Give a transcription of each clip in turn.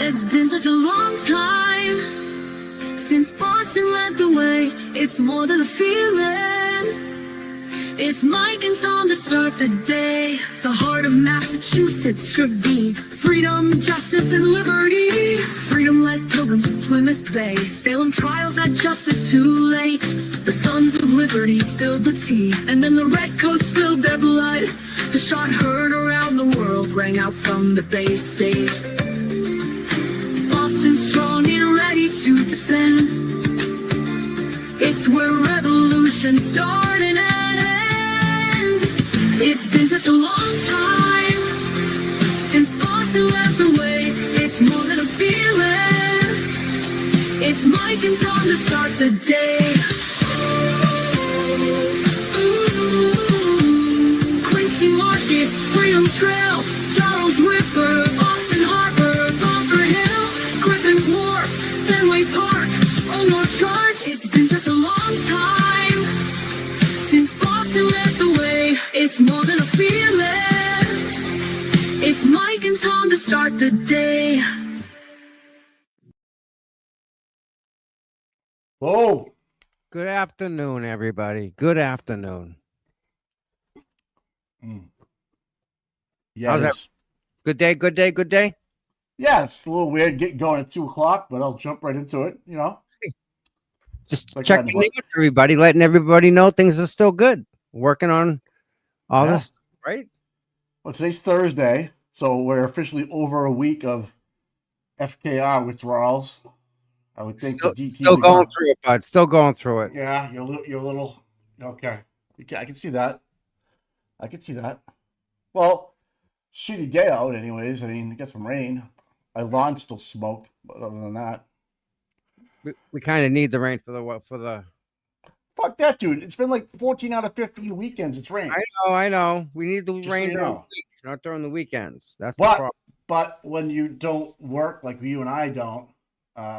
It's been such a long time since Boston led the way. It's more than a feeling. It's Mike and Tom to start the day. The heart of Massachusetts should be freedom, justice, and liberty. Freedom led pilgrims to Plymouth Bay. Salem trials had justice too late. The sons of liberty spilled the tea, and then the redcoats spilled their blood. The shot heard around the world rang out from the Bay State. Boston strong and ready to defend. It's where revolution started and ends. It's been such a long time since Boston led the way. It's more than a feeling. It's Mike and Tom to start the day. Quincy Market, Freedom Trail, Charles River, Boston Harbor, Bunker Hill, Griffin's Wharf, Fenway Park, North Charge. It's been such a long time since Boston led the way. It's more than a feeling. It's Mike and Tom to start the day. Oh, Good afternoon, everybody. Good afternoon. yeah. How's that? it's- Good day, good day, good day. Yeah, it's a little weird getting going at 2:00, but I'll jump right into it. You know, Just Like checking in what? with everybody, letting everybody know things are still good. Working on all Yeah. this, right? well, today's Thursday, so we're officially over a week of FKR withdrawals. I would think Still, the DTs still are going through it, bud. Still going through it. Yeah, you're a little okay. I can see that. I can see that. Well, shitty day out, anyways. I mean, get some rain. My lawn's still smoked, but other than that, We kind of need the rain for the. fuck that, dude. It's been like 14 out of 15 weekends. It's rained. I know. We need the Just so rain you during know. the week, not during the weekends. That's the But problem. but when you don't work like you and I don't,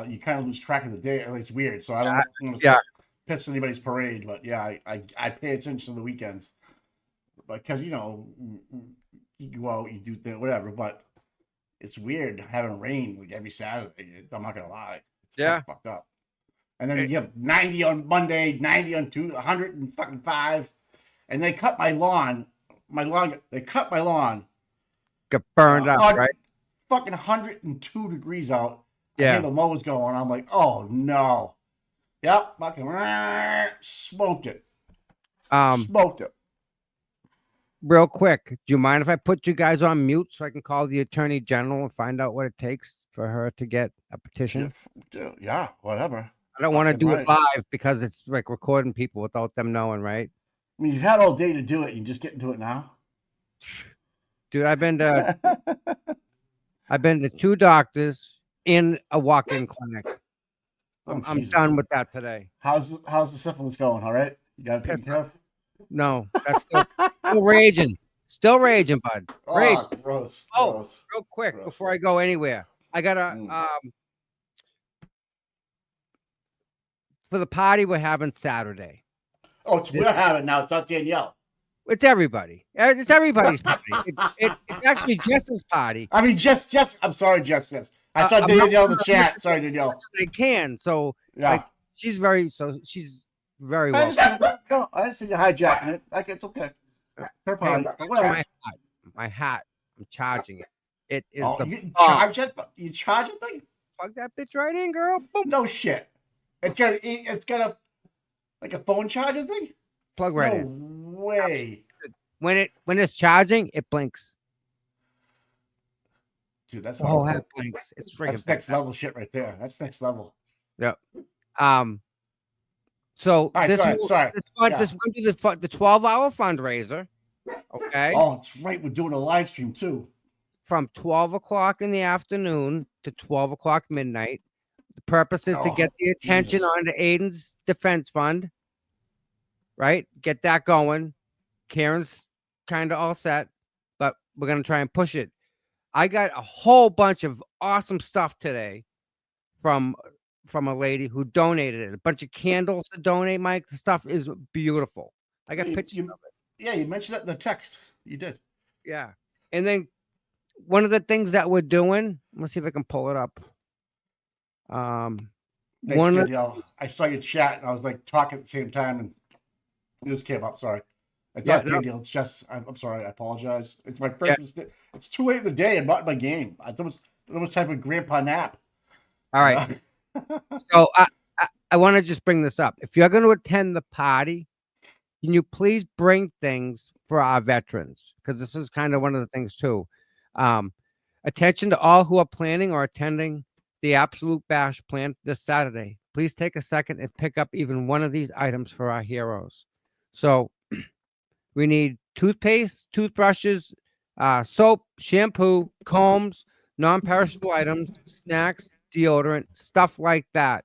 you kind of lose track of the day. It's weird. So I don't want to Yeah. piss anybody's parade, but yeah, I pay attention to the weekends, because you go out, you do things, whatever. But it's weird having rain like every Saturday. I'm not gonna lie. It's kinda Yeah. fucked up. And then you have 90 on Monday, 90 on Tuesday, 105, and they cut my lawn. They cut my lawn. Get burned up, 100 right? Fucking 102 degrees out. I Yeah. hear the mowers going. I'm like, oh no. Yep, fucking smoked it. Smoked it. Real quick, do you mind if I put you guys on mute so I can call the attorney general and find out what it takes for her to get a petition? Yeah, whatever. I don't want to fucking do right. it live because it's like recording people without them knowing, right? I mean, you've had all day to do it. You just get into it now. Dude, I've been to 2 doctors in a walk-in clinic. Oh, I'm Jesus. done with that today. How's the syphilis going? All right, you got it taken Pissed care of. No, that's still raging. Still raging, bud. Rage. Oh, gross. Oh, gross. real quick Gross. before I go anywhere, I gotta for the party we're having Saturday. Oh, we're having now. It's not Danielle. It's everybody. It's everybody's party. It's actually Jess's party. I mean, Jess. I'm sorry, Jess. Yes, I saw I'm not Danielle in the gonna chat. Sorry, Danielle. They can. So Yeah. like, she's very I well. understand. No, I understand you're hijacking it. Like, it's okay. Her party. Hey, Whatever. my hat. I'm charging it. It is Oh, the you bomb. charge it? You charge it thing? Plug that bitch right in, girl. Boom. No shit. It's got a like a phone charger thing? Plug right No in. way. When it's charging, it blinks. Dude, that's The whole not hat blinks. It's freaking that's next level shit right there. That's next level. Yep. So right, this go ahead. Sorry. Yeah. this going to be the 12-hour fundraiser. Okay. Oh, that's right. We're doing a live stream too. From 12 o'clock in the afternoon to 12 o'clock midnight. The purpose is to Oh, get the attention Jesus. on the Aiden's defense fund. Right? Get that going. Karen's kind of all set, but we're gonna try and push it. I got a whole bunch of awesome stuff today from a lady who donated it. A bunch of candles to donate, Mike. The stuff is beautiful. I got pictures of it. Yeah, you mentioned that in the text. You did. Yeah. And then one of the things that we're doing, let's see if I can pull it up. Thanks, One of Danielle. I saw your chat and I was like talking at the same time and this came up. Sorry. It's Yeah, not no. Danielle. It's just, I'm sorry. I apologize. It's my Yeah. first mistake. It's too late in the day. I'm not in my game. I thought it was time for grandpa nap. All right. So I want to just bring this up. If you're going to attend the party, can you please bring things for our veterans? Because this is kind of one of the things too. Attention to all who are planning or attending the Absolute Bash plant this Saturday. Please take a second and pick up even one of these items for our heroes. So we need toothpaste, toothbrushes, soap, shampoo, combs, non-perishable items, snacks, deodorant, stuff like that.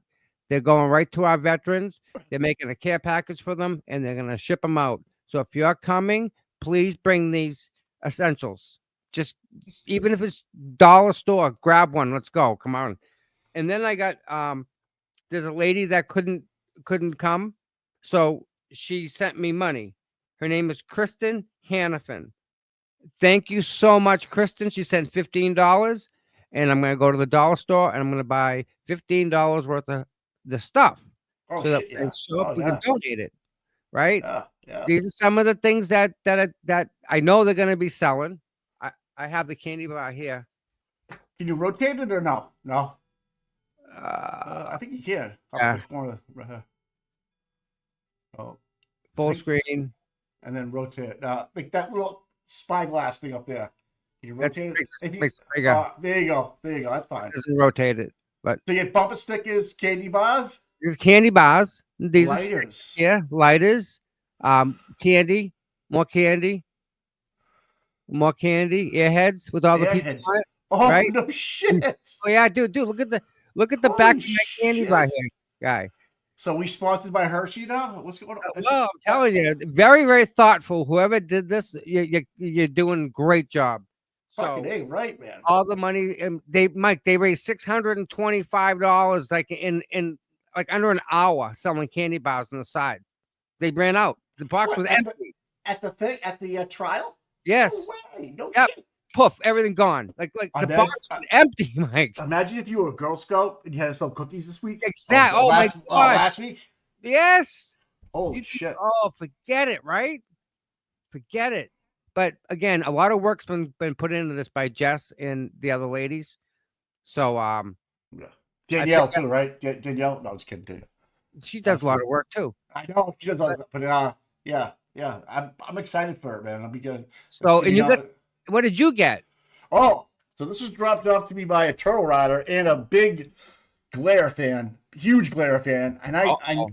They're going right to our veterans. They're making a care package for them, and they're going to ship them out. So if you're coming, please bring these essentials. Just even if it's dollar store, grab one. Let's go. Come on. And then I got there's a lady that couldn't come, so she sent me money. Her name is Kristen Hannafin. Thank you so much, Kristen. She sent $15, and I'm going to go to the dollar store and I'm going to buy $15 worth of the stuff Oh, so that shit, we can yeah. show up, Oh, we yeah. can donate it. Right? Yeah. These are some of the things that I know they're going to be selling. I have the candy bar here. Can you rotate it or no? No. I think you can. Yeah. The corner. Right here. Oh, Full think- screen. and then rotate it. Like that little spyglass thing up there. Can you That's rotate it? makes If you- it bigger. There you go. There you go. That's fine. Doesn't rotate it, but So you get bumper stickers, candy bars, these candy bars. These are lighters. yeah, lighters, candy, more candy, airheads with all the people Airheads. on it. Oh, right? no shit. Oh yeah, dude, look at the Holy back of my candy bar shit. here, guy. So we sponsored by Hershey now? What's going on? Well, I'm telling you, very, very thoughtful. Whoever did this, you're doing a great job. Fucking So A, right, man. all the money, and they raised $625 like in like under an hour selling candy bars on the side. They ran out. The box What, was at empty. At the trial? Yes. No way. No Yep. shit. Poof, everything gone. Like the Imagine- box was empty, Mike. Imagine if you were a Girl Scout and you had to sell cookies this week. Exactly. Oh, my God. Last week? Yes. Holy shit. Oh, forget it, right? Forget it. But again, a lot of work's been put into this by Jess and the other ladies. So Yeah. Danielle too, right? Danielle? No, I was kidding. Danielle. she does a lot of work too. I know she does, but yeah. I'm excited for it, man. I'll be good. So and what did you get? Oh, so this was dropped off to me by a turtle rider and a big Glare fan, huge Glare fan, and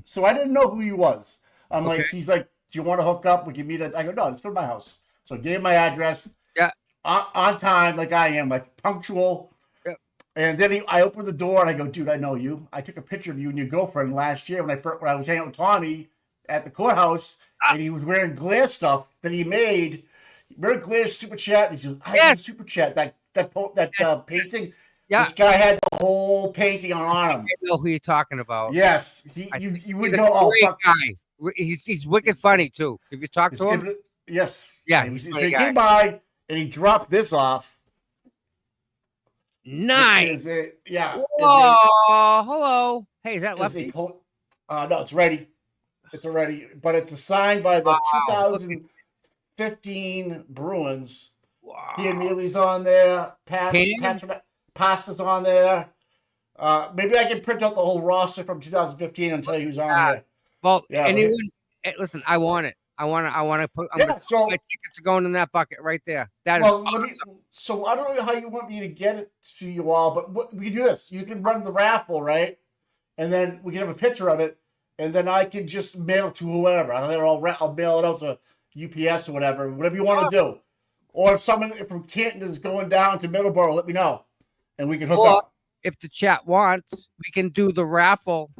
so I didn't know who he was. I'm like, he's like, do you want to hook up? We can meet at. I go, no, let's go to my house. So I gave him my address. Yeah. On time, like I am, like punctual. Yeah. And then I opened the door and I go, dude, I know you. I took a picture of you and your girlfriend last year when I was hanging out with Tommy at the courthouse, and he was wearing Glare stuff that he made. Remember Glare super chat? And he goes, I have super chat that painting. Yeah. This guy had the whole painting on him. I know who you're talking about. Yes, you would know. Oh, fuck. Guy. He's wicked funny too. If you talk to him, yes, yeah. So he came by and he dropped this off. Nice. Yeah. Oh, hello. Hey, is that Lefty? No, it's ready. It's already, but it's signed by the 2015 Bruins. Wow. Ian Mealy's on there. Pasta's on there. Maybe I can print out the whole roster from 2015 and tell you who's on there. Well, anyone, listen, I want it. I want to put. My tickets are going in that bucket right there. That is awesome. So I don't know how you want me to get it to you all, but we can do this. You can run the raffle, right? And then we can have a picture of it, and then I can just mail it to whoever. I'll mail it out to UPS or whatever you want to do. Or if someone from Canton is going down to Middleborough, let me know, and we can hook up. If the chat wants, we can do the raffle.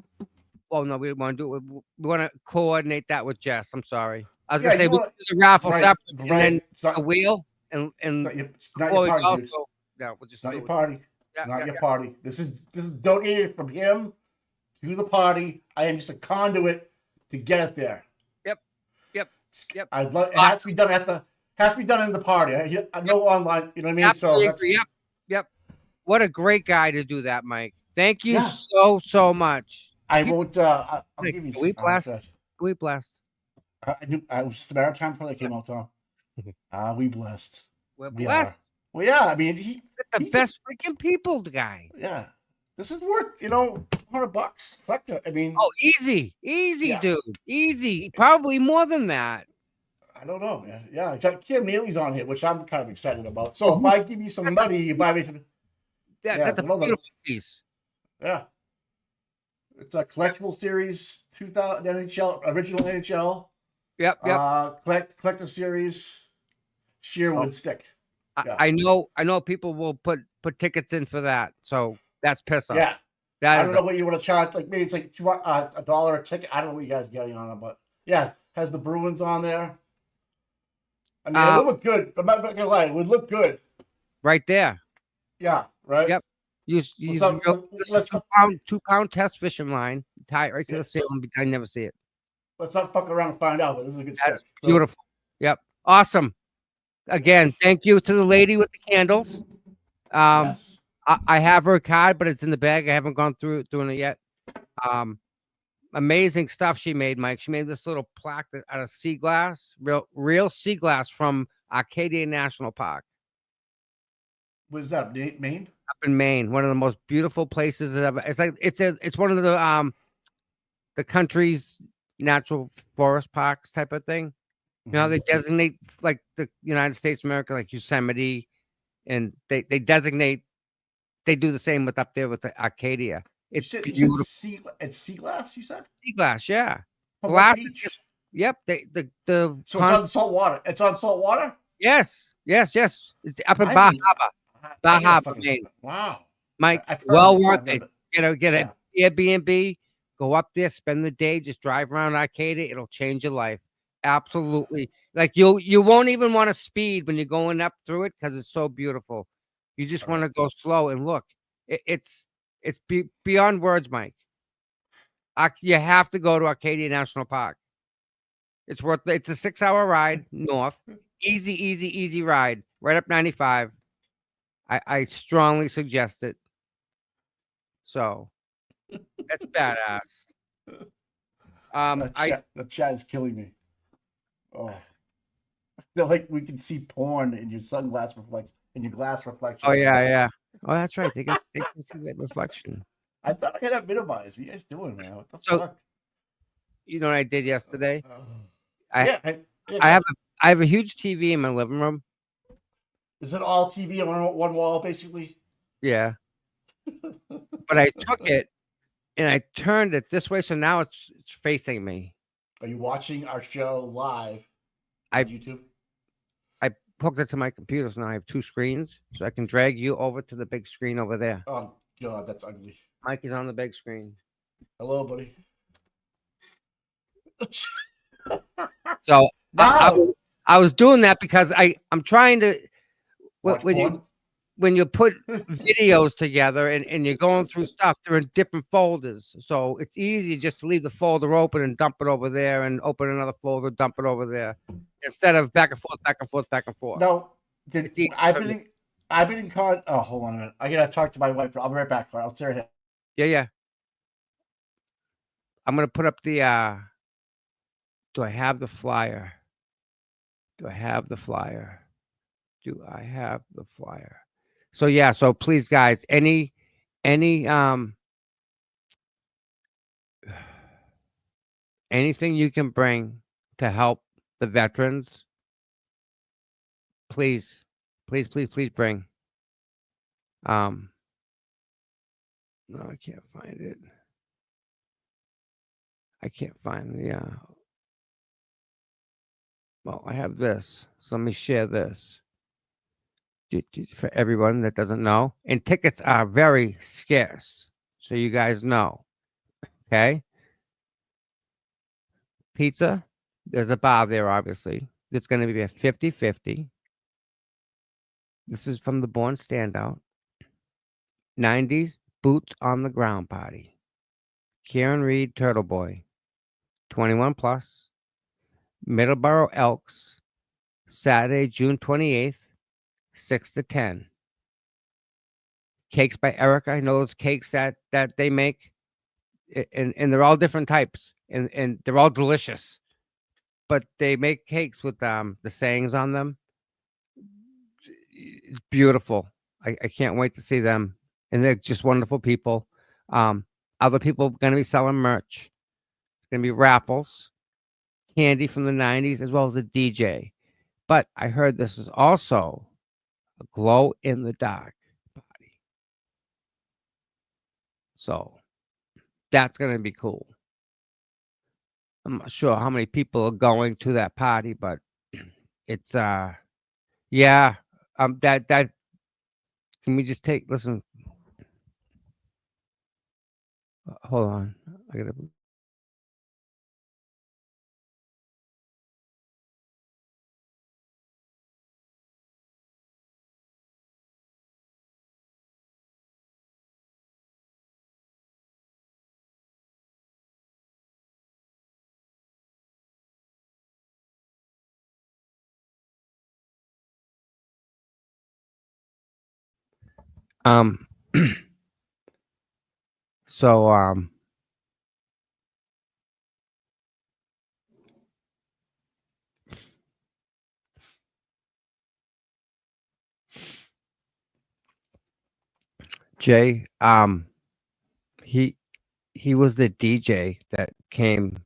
Well, no, we want to do it. We want to coordinate that with Jess. I'm sorry. I was going to say we can do the raffle separate, and then the wheel and not your party. Yeah, we'll just not your party. Yeah, not your party. This is donated from him to the party. I am just a conduit to get it there. Yep. It has to be done at the has to be done in the party. I know online, you know what I mean? So Absolutely that's agree. Yep. What a great guy to do that, Mike. Thank you yeah. so much. I won't. I'll Mike, give you. are we Oh, blessed? gosh. Are we blessed? I knew. I was just a matter of time before that came out, Tom. We blessed. We're We are. blessed. Well, yeah. I mean, The he's best freaking people, guy. yeah. This is worth $100 collector. I mean, Oh, easy, yeah. dude, easy. Probably more than that. I don't know, man. Yeah, Kim Neely's on here, which I'm kind of excited about. So Oh, if I give you some money, you buy me some. That's a beautiful piece. Yeah. It's a collectible series, 2000 NHL, original NHL. Yep. Collector series, shearwood stick. Yeah. I know people will put tickets in for that. So that's piss off. Yeah. That I don't know what you want to charge. Like maybe it's like $1 a ticket. I don't know what you guys are getting on it, but yeah, has the Bruins on there. I mean, it would look good. I'm not gonna lie, it would look good. Right there. Yeah. Right. Yep. Use let's 2-pound test fishing line. Tie it right to the ceiling. I never see it. Let's not fuck around and find out. But this is a good step. Beautiful. Yep. Awesome. Again, thank you to the lady with the candles. Yes. I have her card, but it's in the bag. I haven't gone through doing it yet. Amazing stuff she made, Mike. She made this little plaque out of sea glass, real sea glass from Arcadia National Park. What is that? Maine? Up in Maine, one of the most beautiful places ever. It's like it's one of the country's natural forest parks type of thing. You know, they designate like the United States of America, like Yosemite, and they designate. They do the same with up there with the Arcadia. It's beautiful. It's sea glass. You said sea glass, yeah. From Glass. Yep. So it's on salt water. It's on salt water. Yes. It's up in Bar Harbor, Maine. Wow, Mike, well worth it. Get an Airbnb. Go up there, spend the day, just drive around Arcadia. It'll change your life. Absolutely. Like you won't even want to speed when you're going up through it because it's so beautiful. You just want to go slow and look. It's beyond words, Mike. You have to go to Arcadia National Park. It's a 6-hour ride north. Easy ride. Right up 95. I strongly suggest it. So that's badass. The chat is killing me. Oh, I feel like we can see porn in your sunglass reflection, in your glass reflection. Oh yeah. Oh, that's right. They can see that reflection. I thought I had that minimized. What are you guys doing, man? What the fuck? You know what I did yesterday? I have a huge TV in my living room. Is it all TV on one wall, basically? Yeah. But I took it and I turned it this way, so now it's facing me. Are you watching our show live on YouTube? I hooked it to my computer, so now I have 2 screens, so I can drag you over to the big screen over there. Oh God, that's ugly. Mike is on the big screen. Hello, buddy. So I was doing that because I'm trying to when you put videos together and you're going through stuff, they're in different folders. So it's easy just to leave the folder open and dump it over there and open another folder, dump it over there instead of back and forth. No, I've been in con. Oh, hold on a minute. I gotta talk to my wife. I'll be right back. I'll stare at it. Yeah. I'm gonna put up the. Do I have the flyer? So yeah. So please, guys, any anything you can bring to help the veterans, please bring. No, I can't find it. I can't find the well, I have this. So let me share this for everyone that doesn't know. And tickets are very scarce, so you guys know. Okay. Pizza. There's a bar there, obviously. It's going to be a 50-50. This is from the Born Standout. 90s Boots on the Ground Party. Karen Reed, Turtleboy. 21 plus. Middleborough Elks. Saturday, June 28th, 6 to 10. Cakes by Erica. I know those cakes that they make, and they're all different types, and they're all delicious. But they make cakes with the sayings on them. It's beautiful. I can't wait to see them, and they're just wonderful people. Other people going to be selling merch. Going to be raffles, candy from the 90s, as well as a DJ. But I heard this is also a glow in the dark party. So that's going to be cool. I'm not sure how many people are going to that party, but it's yeah. That can we just listen? Hold on. I gotta. Um. So Jay, he was the DJ that came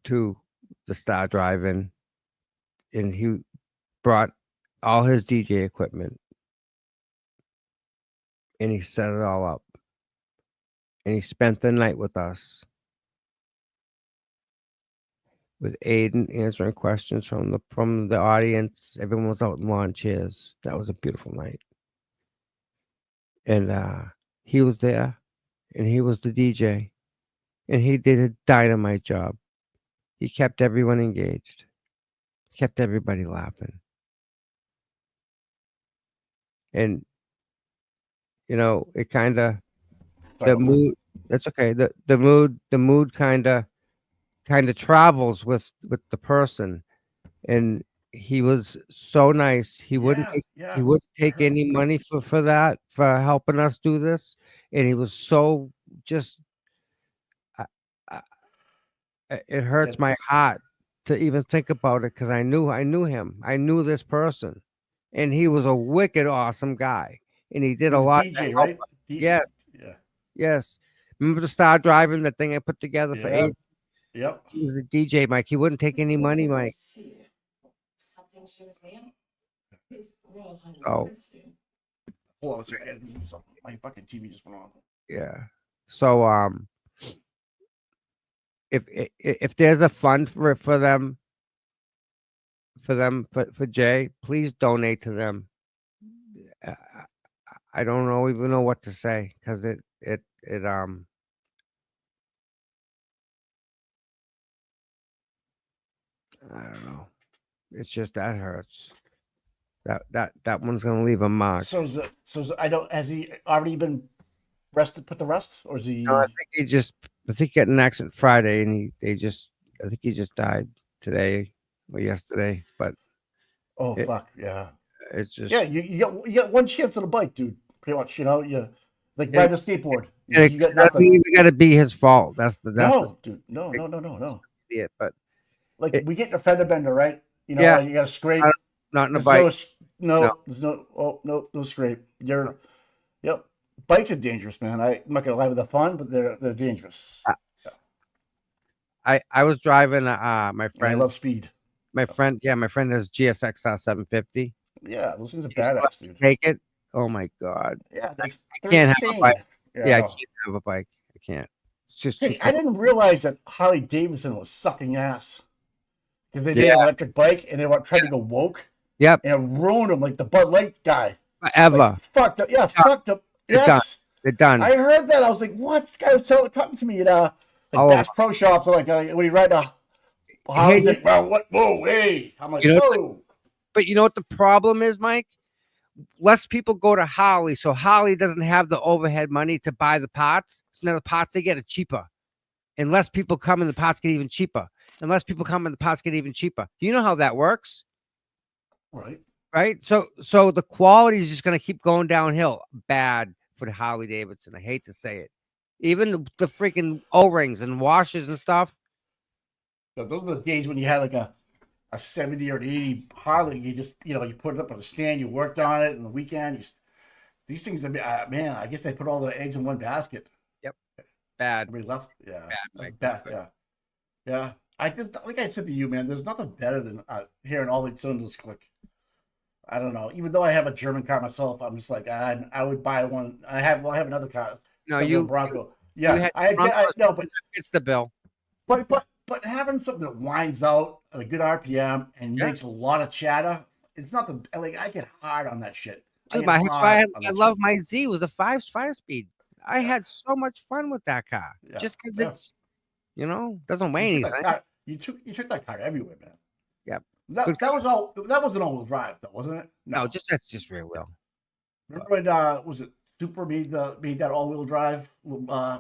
to the Star Drive-In, and he brought all his DJ equipment, and he set it all up, and he spent the night with us, with Aiden answering questions from the audience. Everyone was out in lawn chairs. That was a beautiful night, and he was there, and he was the DJ, and he did a dynamite job. He kept everyone engaged, kept everybody laughing, and it kind of the mood. That's okay. The mood kind of travels with the person, and he was so nice. He wouldn't take any money for that, for helping us do this, and he was so just. It hurts my heart to even think about it, because I knew him. I knew this person, and he was a wicked awesome guy, and he did a lot. DJ, right? Yes. Yeah. Yes. Remember the Star Driving, that thing I put together for Aiden? Yep. He was the DJ, Mike. He wouldn't take any money, Mike. Oh. Hold on a second. My fucking TV just went on. Yeah. So if there's a fund for them, for Jay, please donate to them. I don't even know what to say, because it I don't know. It's just that hurts. That one's gonna leave a mark. So I don't. Has he already been rested? Put the rest, or is he? No, I think he got an accident Friday, and I think he just died today or yesterday. But fuck yeah! It's just You got one chance on a bike, dude. Pretty much, you like riding a skateboard. You got nothing. nothing. It got to be his fault. Dude. No. It, but we get your fender bender, right? You know, Yeah. you got to scrape. not in a bike. There's no scrape. Yep. Bikes are dangerous, man. I'm not gonna lie with the fun, but they're dangerous. I was driving my friend. I love speed. My friend has GSXR 750. Yeah, those things are badass, dude. Take it. Oh my god. Yeah, I can't have a bike. Yeah, I can't have a bike. I can't. It's just. Hey, I didn't realize that Harley-Davidson was sucking ass, because they made an electric bike and they were trying to go woke. Yep. And it ruined them, like the Bud Light guy. Forever. Fucked up. Yeah, fucked up. Yes. They're done. I heard that. I was like, what? This guy was talking to me at Bass Pro Shops, or when he read Harley's like, well, what? Whoa, hey. I'm like, whoa. But you know what the problem is, Mike? Less people go to Harley, so Harley doesn't have the overhead money to buy the parts. So now the parts they get are cheaper. And less people come, and the parts get even cheaper. And less people come, and the parts get even cheaper. Do you know how that works? Right. right? So the quality is just going to keep going downhill. Bad for the Harley-Davidson. I hate to say it. Even the freaking O-rings and washers and stuff. So those are the days when you had like a 70 or an 80 Harley. You just, you put it up on a stand, you worked on it, and the weekend, these things, man, I guess they put all the eggs in one basket. Yep. Bad. Everybody left. Yeah. Bad, That's Mike. bad. Yeah. Yeah. I just, like I said to you, man, there's nothing better than hearing all the cylinders click. I don't know. Even though I have a German car myself, I'm just like, I would buy one. I have another car. No, Bronco. Yeah. No, but it's the bill. But having something that winds out at a good RPM and makes a lot of chatter, it's not like I get hard on that shit. Dude, I love my Z. It was a 5-speed. I had so much fun with that car. Just because it's, doesn't weigh anything. You took that car everywhere, man. Yep. That wasn't all-wheel drive though, wasn't it? No, that's just rear wheel. Remember when was it Supra made that all-wheel drive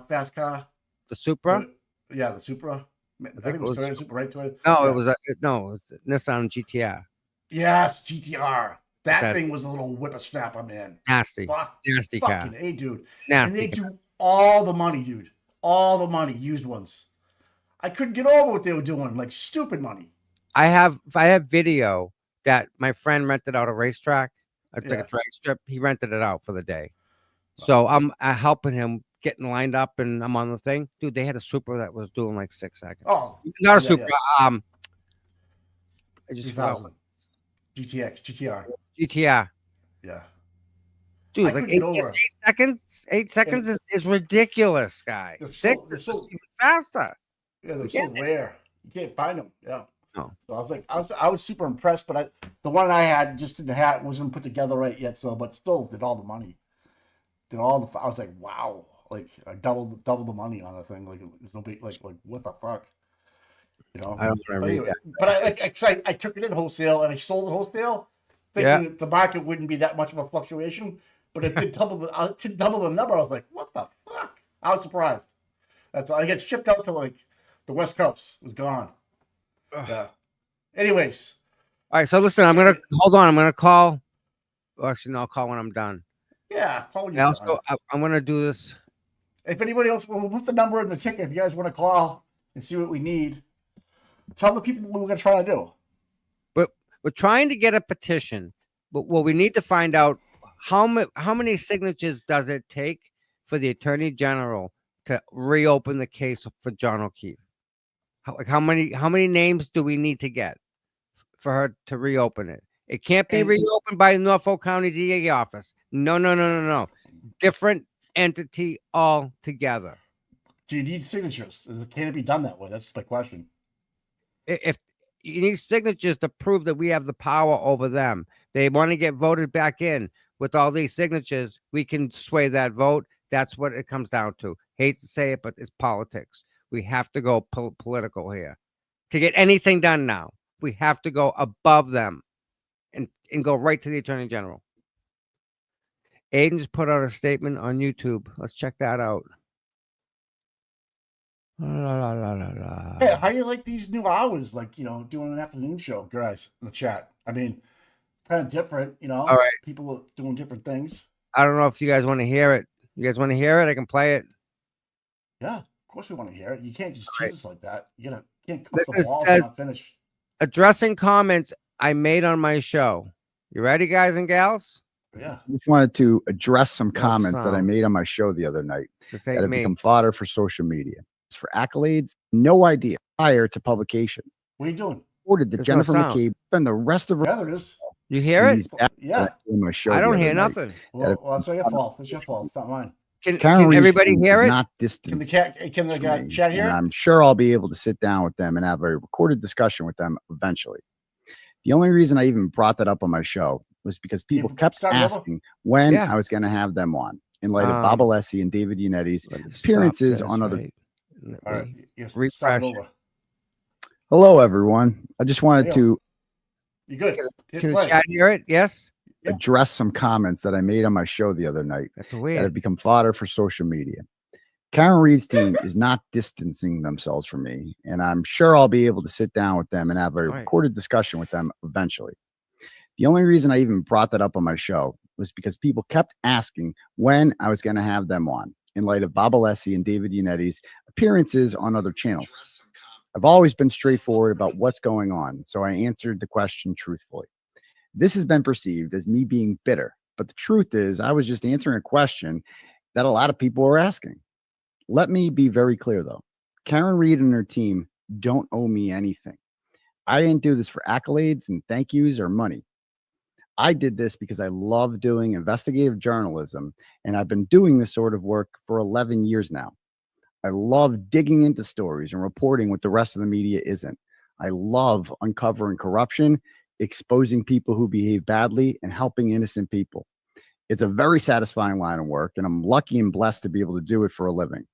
fast car? The Supra? Yeah, the Supra. I think it was Toyota Supra, right? Toyota. No, it was Nissan GTR. Yes, GTR. That thing was a little whippersnapper, man. Nasty. Nasty car. Fucking A, dude. Nasty. And they do all the money, dude. All the money, used ones. I couldn't get over what they were doing, like stupid money. I have video that my friend rented out a racetrack, like a drag strip. He rented it out for the day. So I'm helping him getting lined up, and I'm on the thing. Dude, they had a Supra that was doing like 6 seconds. Oh, not a Supra. Yeah. I just GTR. GTR. Yeah. Dude, like 8 seconds. 8 seconds is ridiculous, guy. They're 6 is even faster. Yeah, they're so rare. You can't find them. Yeah. No. So I was like, I was super impressed, but the one I had just wasn't put together right yet. So, but still did all the money. I was like, wow, like I doubled the money on the thing. Like there's nobody like what the fuck, I don't remember that. But I took it in wholesale and I sold it wholesale, thinking that the market wouldn't be that much of a fluctuation. But it did double the number. I was like, what the fuck? I was surprised. That's all. I get shipped out to like the West Coast. It was gone. Yeah. Anyways. All right. So listen, I'm gonna call. Well, actually, no, I'll call when I'm done. Yeah. I'm gonna do this. If anybody else, we'll put the number in the ticket. If you guys want to call and see what we need, tell the people what we're gonna try to do. But we're trying to get a petition. But what we need to find out how many signatures does it take for the Attorney General to reopen the case for John O'Keefe? How many names do we need to get for her to reopen it? It can't be reopened by the Norfolk County DA office. No. Different entity altogether. Do you need signatures? Can it be done that way? That's my question. If you need signatures to prove that we have the power over them, they want to get voted back in with all these signatures, we can sway that vote. That's what it comes down to. Hate to say it, but it's politics. We have to go political here. To get anything done now, we have to go above them and go right to the Attorney General. Aiden just put out a statement on YouTube. Let's check that out. Hey, how do you like these new hours? Like, doing an afternoon show, guys, in the chat. I mean, kind of different, All right. People are doing different things. I don't know if you guys want to hear it. You guys want to hear it? I can play it. Yeah, of course we want to hear it. You can't just tease us like that. You can't cut This the balls says, and not finish. Addressing comments I made on my show. You ready, guys and gals? Yeah. I just wanted to address some comments that I made on my show the other night that have become fodder for social media. It's for accolades, no idea prior to publication. What are you doing? Ordered that Jennifer McCabe and the rest of her. Yeah, there is. You hear it? Yeah. My show I don't hear nothing. Well, that's your fault. It's your fault. It's not mine. Can everybody hear it? Not distant. Can the chat hear it? I'm sure I'll be able to sit down with them and have a recorded discussion with them eventually. The only reason I even brought that up on my show was because people kept asking when I was going to have them on in light of Bob Alessi and David Unetti's appearances on other. Hello, everyone. I just wanted to. You good? Can the chat hear it? Yes. Address some comments that I made on my show the other night that have become fodder for social media. Karen Reed's team is not distancing themselves from me, and I'm sure I'll be able to sit down with them and have a recorded discussion with them eventually. The only reason I even brought that up on my show was because people kept asking when I was going to have them on in light of Bob Alessi and David Unetti's appearances on other channels. I've always been straightforward about what's going on, so I answered the question truthfully. This has been perceived as me being bitter, but the truth is I was just answering a question that a lot of people were asking. Let me be very clear, though. Karen Reed and her team don't owe me anything. I didn't do this for accolades and thank yous or money. I did this because I love doing investigative journalism, and I've been doing this sort of work for 11 years now. I love digging into stories and reporting what the rest of the media isn't. I love uncovering corruption, exposing people who behave badly, and helping innocent people. It's a very satisfying line of work, and I'm lucky and blessed to be able to do it for a living.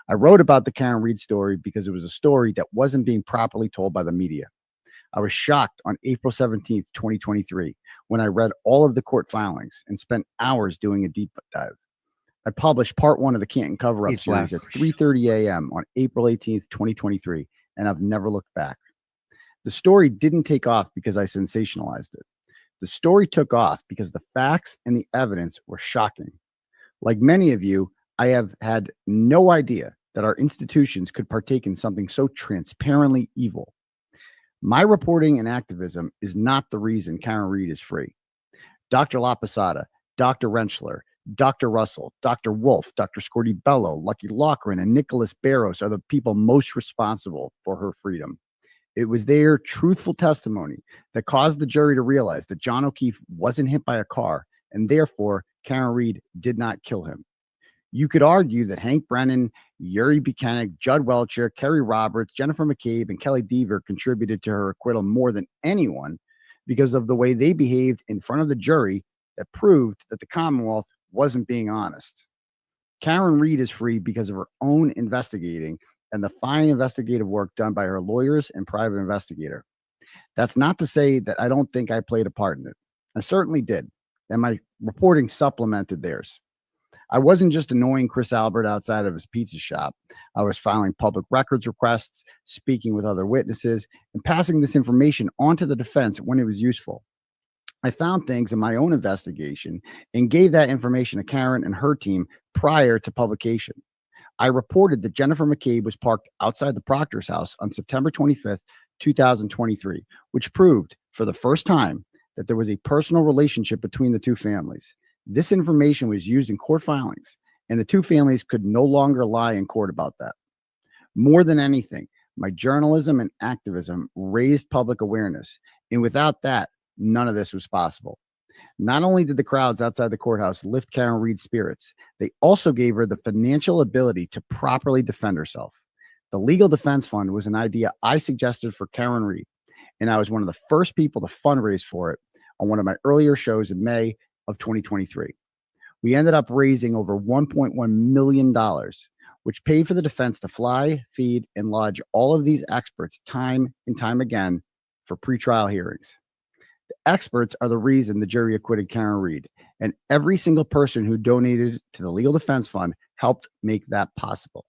I wrote about the Karen Reed story because it was a story that wasn't being properly told by the media. I was shocked on April 17th, 2023, when I read all of the court filings and spent hours doing a deep dive. I published part 1 of the Canton cover-up series at 3:30 a.m. on April 18th, 2023, and I've never looked back. The story didn't take off because I sensationalized it. The story took off because the facts and the evidence were shocking. Like many of you, I have had no idea that our institutions could partake in something so transparently evil. My reporting and activism is not the reason Karen Reed is free. Dr. La Posada, Dr. Rentschler, Dr. Russell, Dr. Wolf, Dr. Scordi-Bello, Lucky Loughran, and Nicholas Barros are the people most responsible for her freedom. It was their truthful testimony that caused the jury to realize that John O'Keefe wasn't hit by a car, and therefore Karen Reed did not kill him. You could argue that Hank Brennan, Yuri Buchanan, Judd Welcher, Kerry Roberts, Jennifer McCabe, and Kelly Deaver contributed to her acquittal more than anyone because of the way they behaved in front of the jury that proved that the Commonwealth wasn't being honest. Karen Reed is free because of her own investigating and the fine investigative work done by her lawyers and private investigator. That's not to say that I don't think I played a part in it. I certainly did, and my reporting supplemented theirs. I wasn't just annoying Chris Albert outside of his pizza shop. I was filing public records requests, speaking with other witnesses, and passing this information on to the defense when it was useful. I found things in my own investigation and gave that information to Karen and her team prior to publication. I reported that Jennifer McCabe was parked outside the Proctor's house on September 25th, 2023, which proved for the first time that there was a personal relationship between the two families. This information was used in court filings, and the two families could no longer lie in court about that. More than anything, my journalism and activism raised public awareness, and without that, none of this was possible. Not only did the crowds outside the courthouse lift Karen Reed's spirits, they also gave her the financial ability to properly defend herself. The Legal Defense Fund was an idea I suggested for Karen Reed, and I was one of the first people to fundraise for it on one of my earlier shows in May of 2023. We ended up raising over $1.1 million, which paid for the defense to fly, feed, and lodge all of these experts time and time again for pretrial hearings. The experts are the reason the jury acquitted Karen Reed, and every single person who donated to the Legal Defense Fund helped make that possible.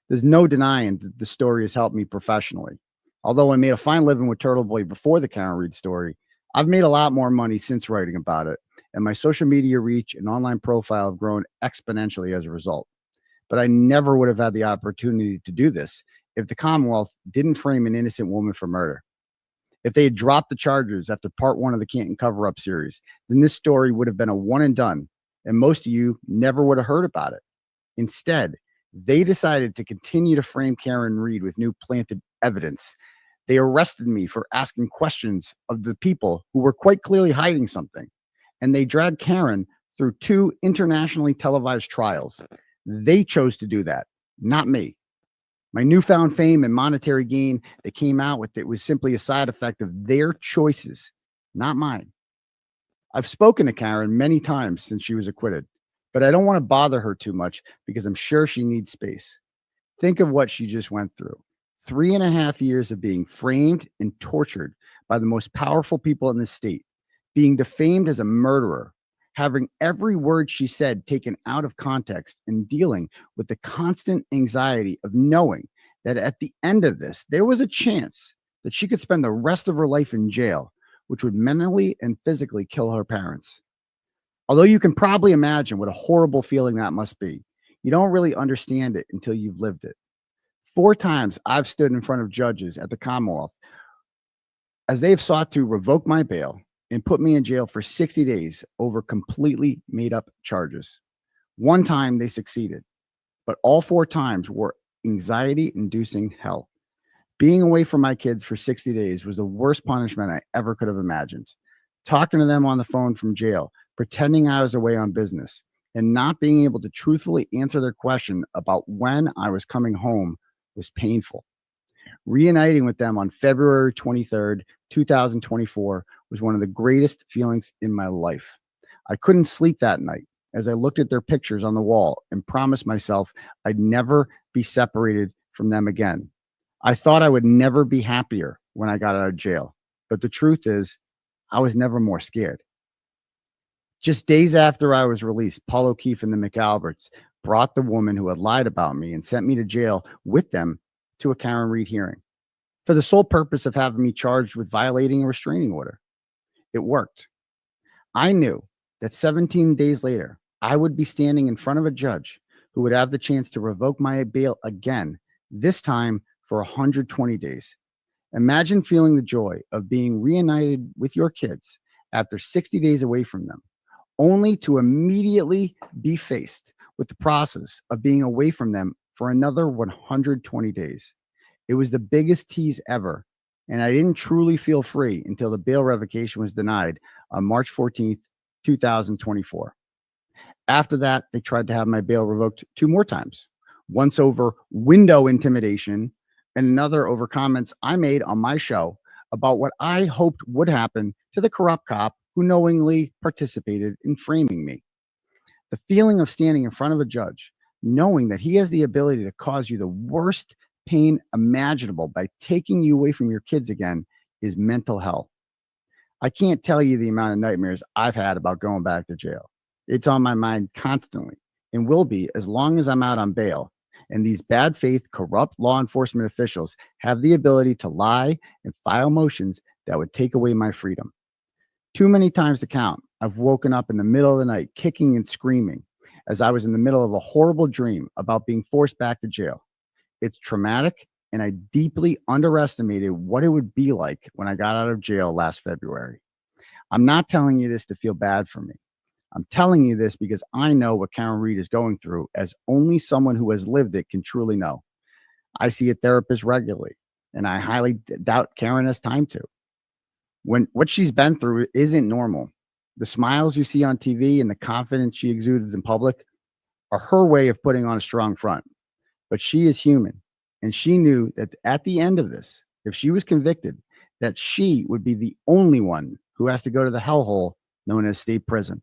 There's no denying that the story has helped me professionally. Although I made a fine living with Turtleboy before the Karen Reed story, I've made a lot more money since writing about it, and my social media reach and online profile have grown exponentially as a result. But I never would have had the opportunity to do this if the Commonwealth didn't frame an innocent woman for murder. If they had dropped the charges after part 1 of the Canton cover-up series, then this story would have been a one and done, and most of you never would have heard about it. Instead, they decided to continue to frame Karen Reed with new planted evidence. They arrested me for asking questions of the people who were quite clearly hiding something, and they dragged Karen through 2 internationally televised trials. They chose to do that, not me. My newfound fame and monetary gain that came out with it was simply a side effect of their choices, not mine. I've spoken to Karen many times since she was acquitted, but I don't want to bother her too much because I'm sure she needs space. Think of what she just went through. 3.5 years of being framed and tortured by the most powerful people in the state, being defamed as a murderer, having every word she said taken out of context, and dealing with the constant anxiety of knowing that at the end of this, there was a chance that she could spend the rest of her life in jail which would mentally and physically kill her parents. Although you can probably imagine what a horrible feeling that must be, you don't really understand it until you've lived it. 4 times I've stood in front of judges at the Commonwealth as they've sought to revoke my bail and put me in jail for 60 days over completely made up charges. 1 time they succeeded, but all 4 times were anxiety-inducing hell. Being away from my kids for 60 days was the worst punishment I ever could have imagined. Talking to them on the phone from jail, pretending I was away on business, and not being able to truthfully answer their question about when I was coming home was painful. Reuniting with them on February 23rd, 2024 was one of the greatest feelings in my life. I couldn't sleep that night as I looked at their pictures on the wall and promised myself I'd never be separated from them again. I thought I would never be happier when I got out of jail, but the truth is, I was never more scared. Just days after I was released, Paul O'Keefe and the McAlberts brought the woman who had lied about me and sent me to jail with them to a Karen Reed hearing for the sole purpose of having me charged with violating a restraining order. It worked. I knew that 17 days later, I would be standing in front of a judge who would have the chance to revoke my bail again, this time for 120 days. Imagine feeling the joy of being reunited with your kids after 60 days away from them, only to immediately be faced with the process of being away from them for another 120 days. It was the biggest tease ever, and I didn't truly feel free until the bail revocation was denied on March 14th, 2024. After that, they tried to have my bail revoked 2 more times, once over window intimidation and another over comments I made on my show about what I hoped would happen to the corrupt cop who knowingly participated in framing me. The feeling of standing in front of a judge, knowing that he has the ability to cause you the worst pain imaginable by taking you away from your kids again, is mental hell. I can't tell you the amount of nightmares I've had about going back to jail. It's on my mind constantly and will be as long as I'm out on bail. And these bad faith, corrupt law enforcement officials have the ability to lie and file motions that would take away my freedom. Too many times to count, I've woken up in the middle of the night kicking and screaming as I was in the middle of a horrible dream about being forced back to jail. It's traumatic, and I deeply underestimated what it would be like when I got out of jail last February. I'm not telling you this to feel bad for me. I'm telling you this because I know what Karen Reed is going through, as only someone who has lived it can truly know. I see a therapist regularly, and I highly doubt Karen has time to. When what she's been through isn't normal. The smiles you see on TV and the confidence she exudes in public are her way of putting on a strong front. But she is human, and she knew that at the end of this, if she was convicted, that she would be the only one who has to go to the hellhole known as state prison.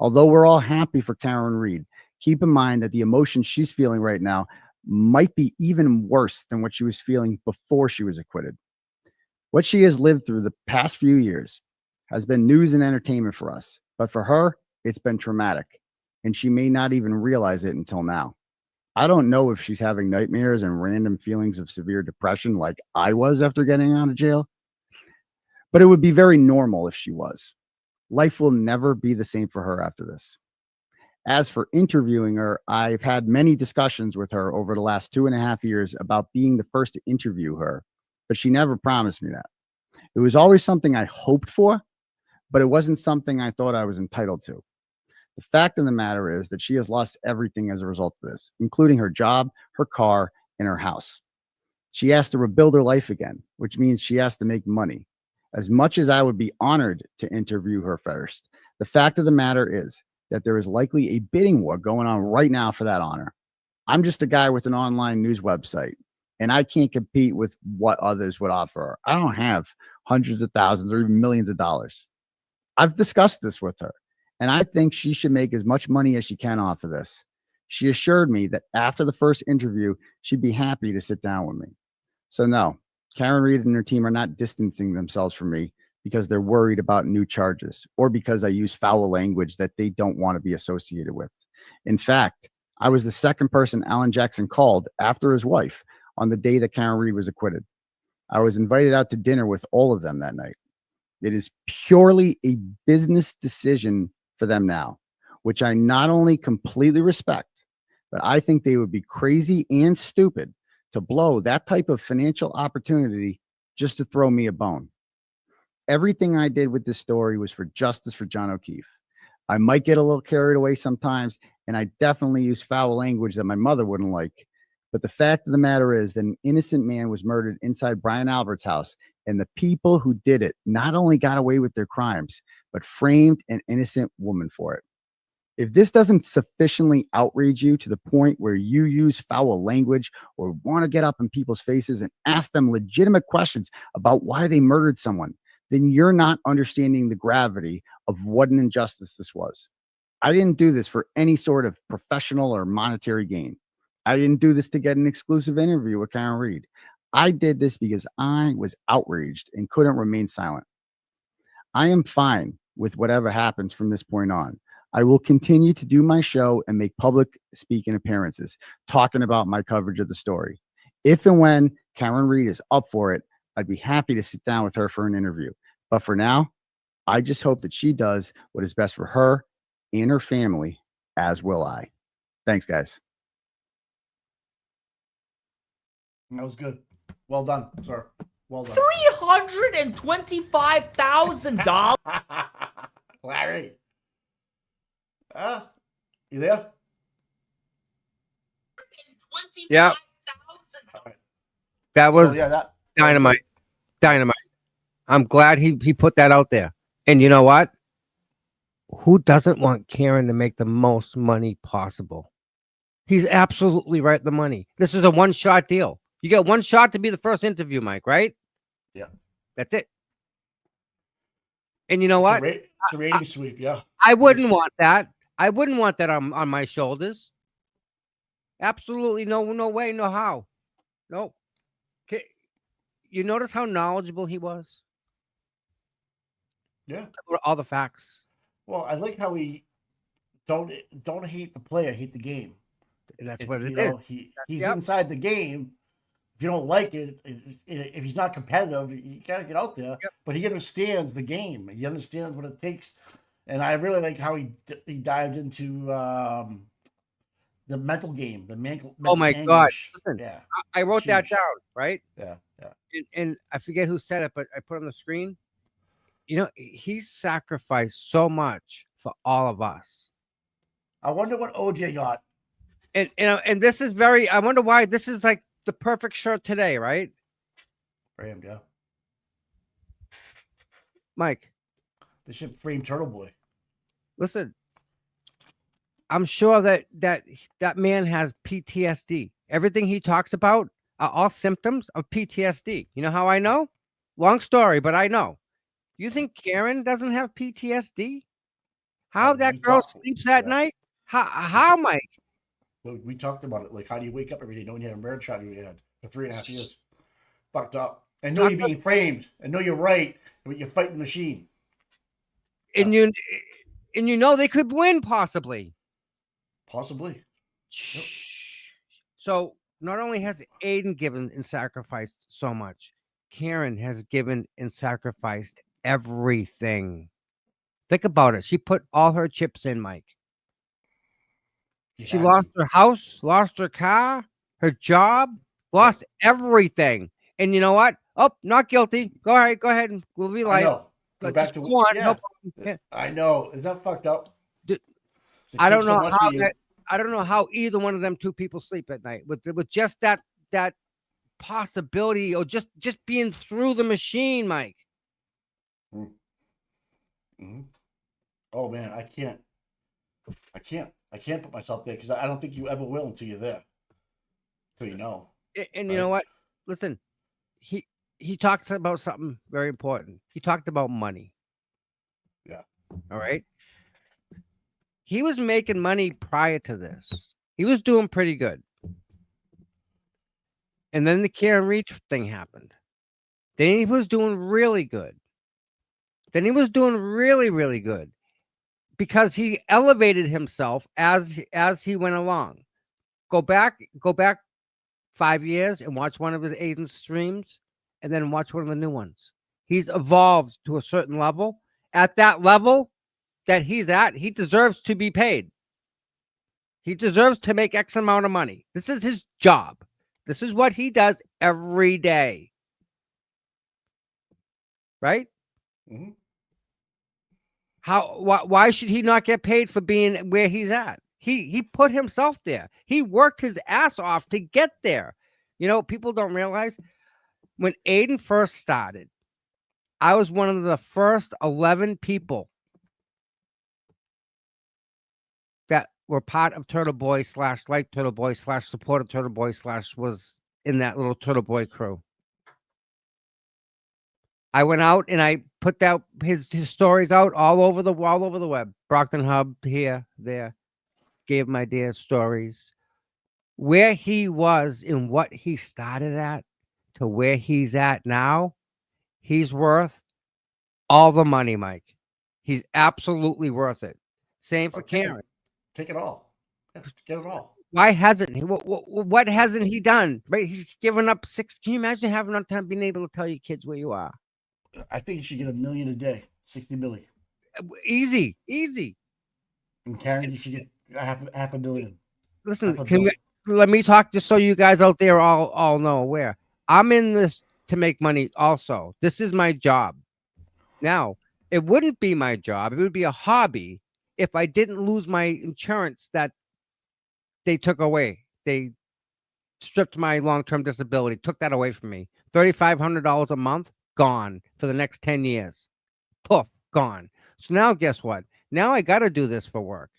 Although we're all happy for Karen Reed, keep in mind that the emotions she's feeling right now might be even worse than what she was feeling before she was acquitted. What she has lived through the past few years has been news and entertainment for us, but for her, it's been traumatic, and she may not even realize it until now. I don't know if she's having nightmares and random feelings of severe depression like I was after getting out of jail, but it would be very normal if she was. Life will never be the same for her after this. As for interviewing her, I've had many discussions with her over the last 2.5 years about being the first to interview her, but she never promised me that. It was always something I hoped for, but it wasn't something I thought I was entitled to. The fact of the matter is that she has lost everything as a result of this, including her job, her car, and her house. She has to rebuild her life again, which means she has to make money. As much as I would be honored to interview her first, the fact of the matter is that there is likely a bidding war going on right now for that honor. I'm just a guy with an online news website, and I can't compete with what others would offer her. I don't have hundreds of thousands or even millions of dollars. I've discussed this with her, and I think she should make as much money as she can off of this. She assured me that after the first interview, she'd be happy to sit down with me. So no, Karen Reed and her team are not distancing themselves from me because they're worried about new charges or because I use foul language that they don't want to be associated with. In fact, I was the second person Alan Jackson called after his wife on the day that Karen Reed was acquitted. I was invited out to dinner with all of them that night. It is purely a business decision for them now, which I not only completely respect, but I think they would be crazy and stupid to blow that type of financial opportunity just to throw me a bone. Everything I did with this story was for justice for John O'Keefe. I might get a little carried away sometimes, and I definitely use foul language that my mother wouldn't like. But the fact of the matter is that an innocent man was murdered inside Brian Albert's house, and the people who did it not only got away with their crimes, but framed an innocent woman for it. If this doesn't sufficiently outrage you to the point where you use foul language or want to get up in people's faces and ask them legitimate questions about why they murdered someone, then you're not understanding the gravity of what an injustice this was. I didn't do this for any sort of professional or monetary gain. I didn't do this to get an exclusive interview with Karen Reed. I did this because I was outraged and couldn't remain silent. I am fine with whatever happens from this point on. I will continue to do my show and make public speaking appearances, talking about my coverage of the story. If and when Karen Reed is up for it, I'd be happy to sit down with her for an interview. But for now, I just hope that she does what is best for her and her family, as will I. Thanks, guys. That was good. Well done, sir. Well done. $325,000. Larry. You there? Yeah. That was that dynamite. Dynamite. I'm glad he put that out there. And you know what? Who doesn't want Karen to make the most money possible? He's absolutely right. The money. This is a one-shot deal. You get one shot to be the first interview, Mike, right? Yeah. That's it. And you know what? It's a rating sweep, yeah. I wouldn't want that. I wouldn't want that on my shoulders. Absolutely no way, no how. No. Okay. You notice how knowledgeable he was? Yeah. All the facts. Well, I like how he don't hate the player, hate the game. And that's what it is. He's inside the game. If you don't like it, if he's not competitive, you gotta get out there. Yep. But he understands the game. He understands what it takes. And I really like how he dived into the mental game, the mental. Oh my anguish. God! Listen, yeah, I wrote that down, right? Yeah. And I forget who said it, but I put it on the screen. You know, he sacrificed so much for all of us. I wonder what OJ got. And this is very. I wonder why this is like the perfect shirt today, right? For him, yeah. Mike, they should frame Turtleboy. Listen, I'm sure that man has PTSD. Everything he talks about are all symptoms of PTSD. You know how I know? Long story, but I know. You think Karen doesn't have PTSD? How that girl sleeps at night? How, Mike? We talked about it. Like, how do you wake up every day knowing you had a murder shot in your head for 3.5 years? Fucked up. And know you're being framed. And know you're right. But you're fighting the machine. And you know they could win possibly. Possibly. Yep. So not only has Aiden given and sacrificed so much, Karen has given and sacrificed everything. Think about it. She put all her chips in, Mike. She lost her house, lost her car, her job, lost everything. And you know what? Oh, not guilty. Go ahead. And we'll be like, go back to go on. Yeah. No, I know. Is that fucked up? I don't know how I don't know how either one of them two people sleep at night with just that possibility or just being through the machine, Mike. Mm-hmm. Oh man, I can't put myself there because I don't think you ever will until you're there. Until you know. And you know what? Listen, he talks about something very important. He talked about money. Yeah. All right. He was making money prior to this. He was doing pretty good. And then the Karen Reed thing happened. Then he was doing really good. Then he was doing really, really good because he elevated himself as he went along. Go back 5 years and watch one of his Aiden streams and then watch one of the new ones. He's evolved to a certain level. At that level that he's at, he deserves to be paid. He deserves to make X amount of money. This is his job. This is what he does every day. Right? Mm-hmm. Why should he not get paid for being where he's at? He put himself there. He worked his ass off to get there. You know, people don't realize when Aiden first started, I was one of the first 11 people that were part of Turtle Boy / like Turtle Boy / supported Turtle Boy / was in that little Turtle Boy crew. I went out and I put out his stories out all over the web. Brockton Hub, here, there. Gave my dear stories. Where he was and what he started at to where he's at now, he's worth all the money, Mike. He's absolutely worth it. Same for Karen. Take it all. Get it all. Why hasn't he? What hasn't he done? Right? He's given up 6. Can you imagine having enough time being able to tell your kids where you are? I think you should get $1 million a day, 60 million. Easy. And Karen, you should get half a billion. Listen, let me talk just so you guys out there all know where I'm in this to make money. Also, this is my job. Now, it wouldn't be my job. It would be a hobby if I didn't lose my insurance that they took away. They stripped my long-term disability, took that away from me. $3,500 a month, gone for the next 10 years. Poof, gone. So now guess what? Now I got to do this for work.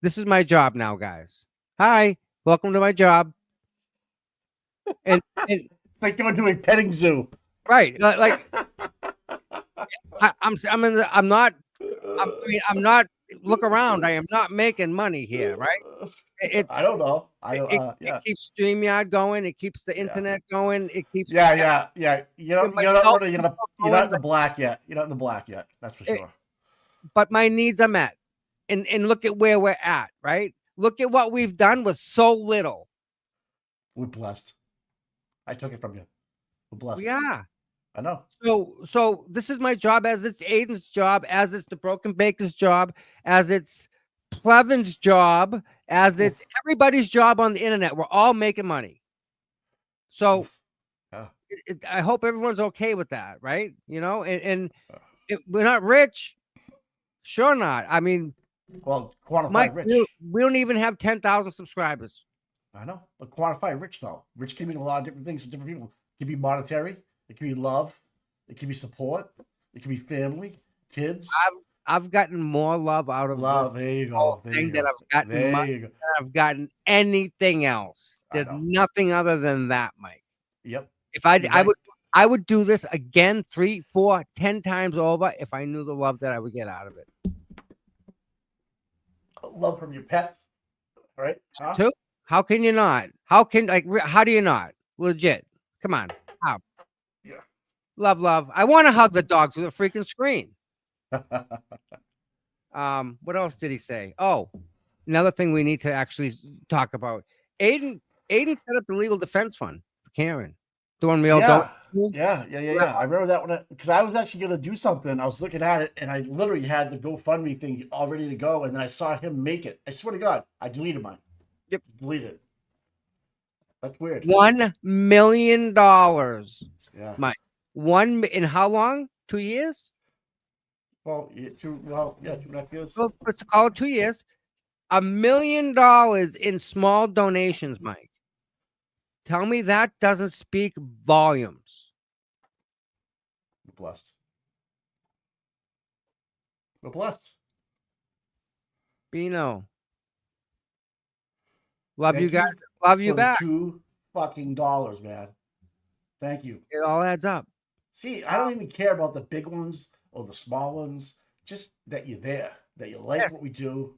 This is my job now, guys. Hi, welcome to my job. And it's like going to a petting zoo. Right. Like I'm not look around. I am not making money here, right? I don't know. It keeps StreamYard going. It keeps the internet going. It keeps yeah. You're not in the black yet. You're not in the black yet. That's for sure. But my needs are met. And look at where we're at, right? Look at what we've done with so little. We're blessed. I took it from you. We're blessed. Yeah. I know. So this is my job, as it's Aiden's job, as it's the Broken Baker's job, as it's Plevin's job, as it's everybody's job on the internet. We're all making money. So I hope everyone's okay with that, right? You know, and we're not rich. Sure not. I mean, well, quantify Mike, rich. We don't even have 10,000 subscribers. I know, but quantify rich though. Rich can mean a lot of different things to different people. It can be monetary. It can be love. It can be support. It can be family, kids. I've gotten more love out of love. There you go. That I've gotten anything else. There's nothing other than that, Mike. Yep. If I would do this again 3, 4, 10 times over if I knew the love that I would get out of it. Love from your pets, right? Too? How can you not? How do you not? Legit. Come on. How? Yeah. Love. I want to hug the dog through the freaking screen. What else did he say? Oh, another thing we need to actually talk about. Aiden set up the legal defense fund for Karen. The one we all don't. Yeah. I remember that one because I was actually going to do something. I was looking at it and I literally had the GoFundMe thing all ready to go. And then I saw him make it. I swear to God, I deleted mine. Yep. Deleted it. That's weird. $1 million. Yeah. Mike. In how long? 2 years? Well, 2.5 years. Well, let's call it 2 years. $1 million in small donations, Mike. Tell me that doesn't speak volumes. We're blessed. We're blessed. Bino. Love you guys. Love you back. $2 fucking, man. Thank you. It all adds up. See, I don't even care about the big ones or the small ones. Just that you're there, that you like what we do,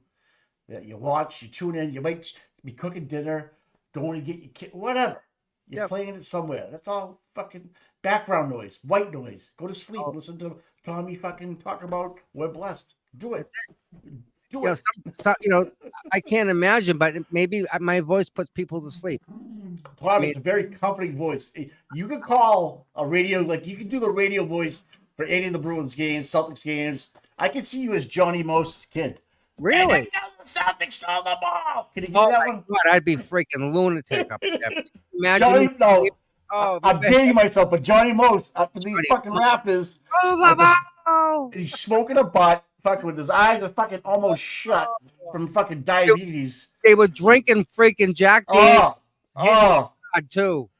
that you watch, you tune in. You might be cooking dinner, going to get your kid, whatever. You're playing it somewhere. That's all fucking background noise, white noise. Go to sleep. Listen to Tommy fucking talk about we're blessed. Do it. Do it. I can't imagine, but maybe my voice puts people to sleep. It's a very comforting voice. You can call a radio, like you can do the radio voice for any of the Bruins games, Celtics games. I could see you as Johnny Moses' kid. Really? And the Celtics stole the ball. Can you give Oh me that my one? God, I'd be freaking lunatic up there. Imagine. Johnny, no. Oh, I'm dating myself, but Johnny Moses up in these Johnny fucking Moses. rafters. And he's smoking a butt, fucking with his eyes are fucking almost shut from fucking diabetes. They were drinking freaking Jack Daniels Oh, too.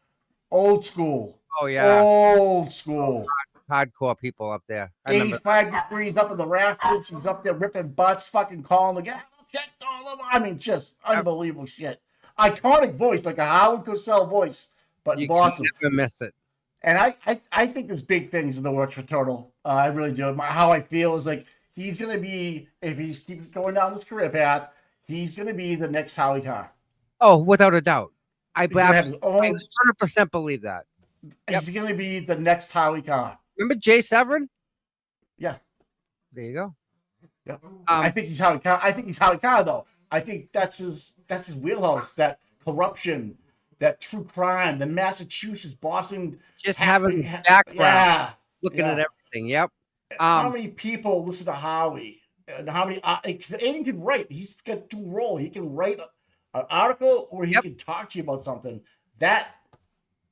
old school. Oh yeah, Old school. hardcore people up there. I remember. 85 degrees up in the rafters. He's up there ripping butts, fucking calling the guy. I mean, just unbelievable shit. Iconic voice, like a Howard Cosell voice, but You in Boston. can never miss it. And I think there's big things in the works for Turtle. I really do. How I feel is like he's going to be, if he keeps going down this career path, he's going to be the next Howie Carr. Oh, without a doubt. I He's gonna have his own- 100% believe that. Yep. He's going to be the next Howie Carr. Remember Jay Severin? Yeah. There you go. Yep. I think he's Howie Carr. I think he's Howie Carr, though. I think that's his wheelhouse. That corruption, that true crime, the Massachusetts, Boston, Just having background, looking yeah. at everything. Yep. How many people listen to Howie? And how many? Because Aiden can write. He's got two roles. He can write an article, or he can talk to you about something. That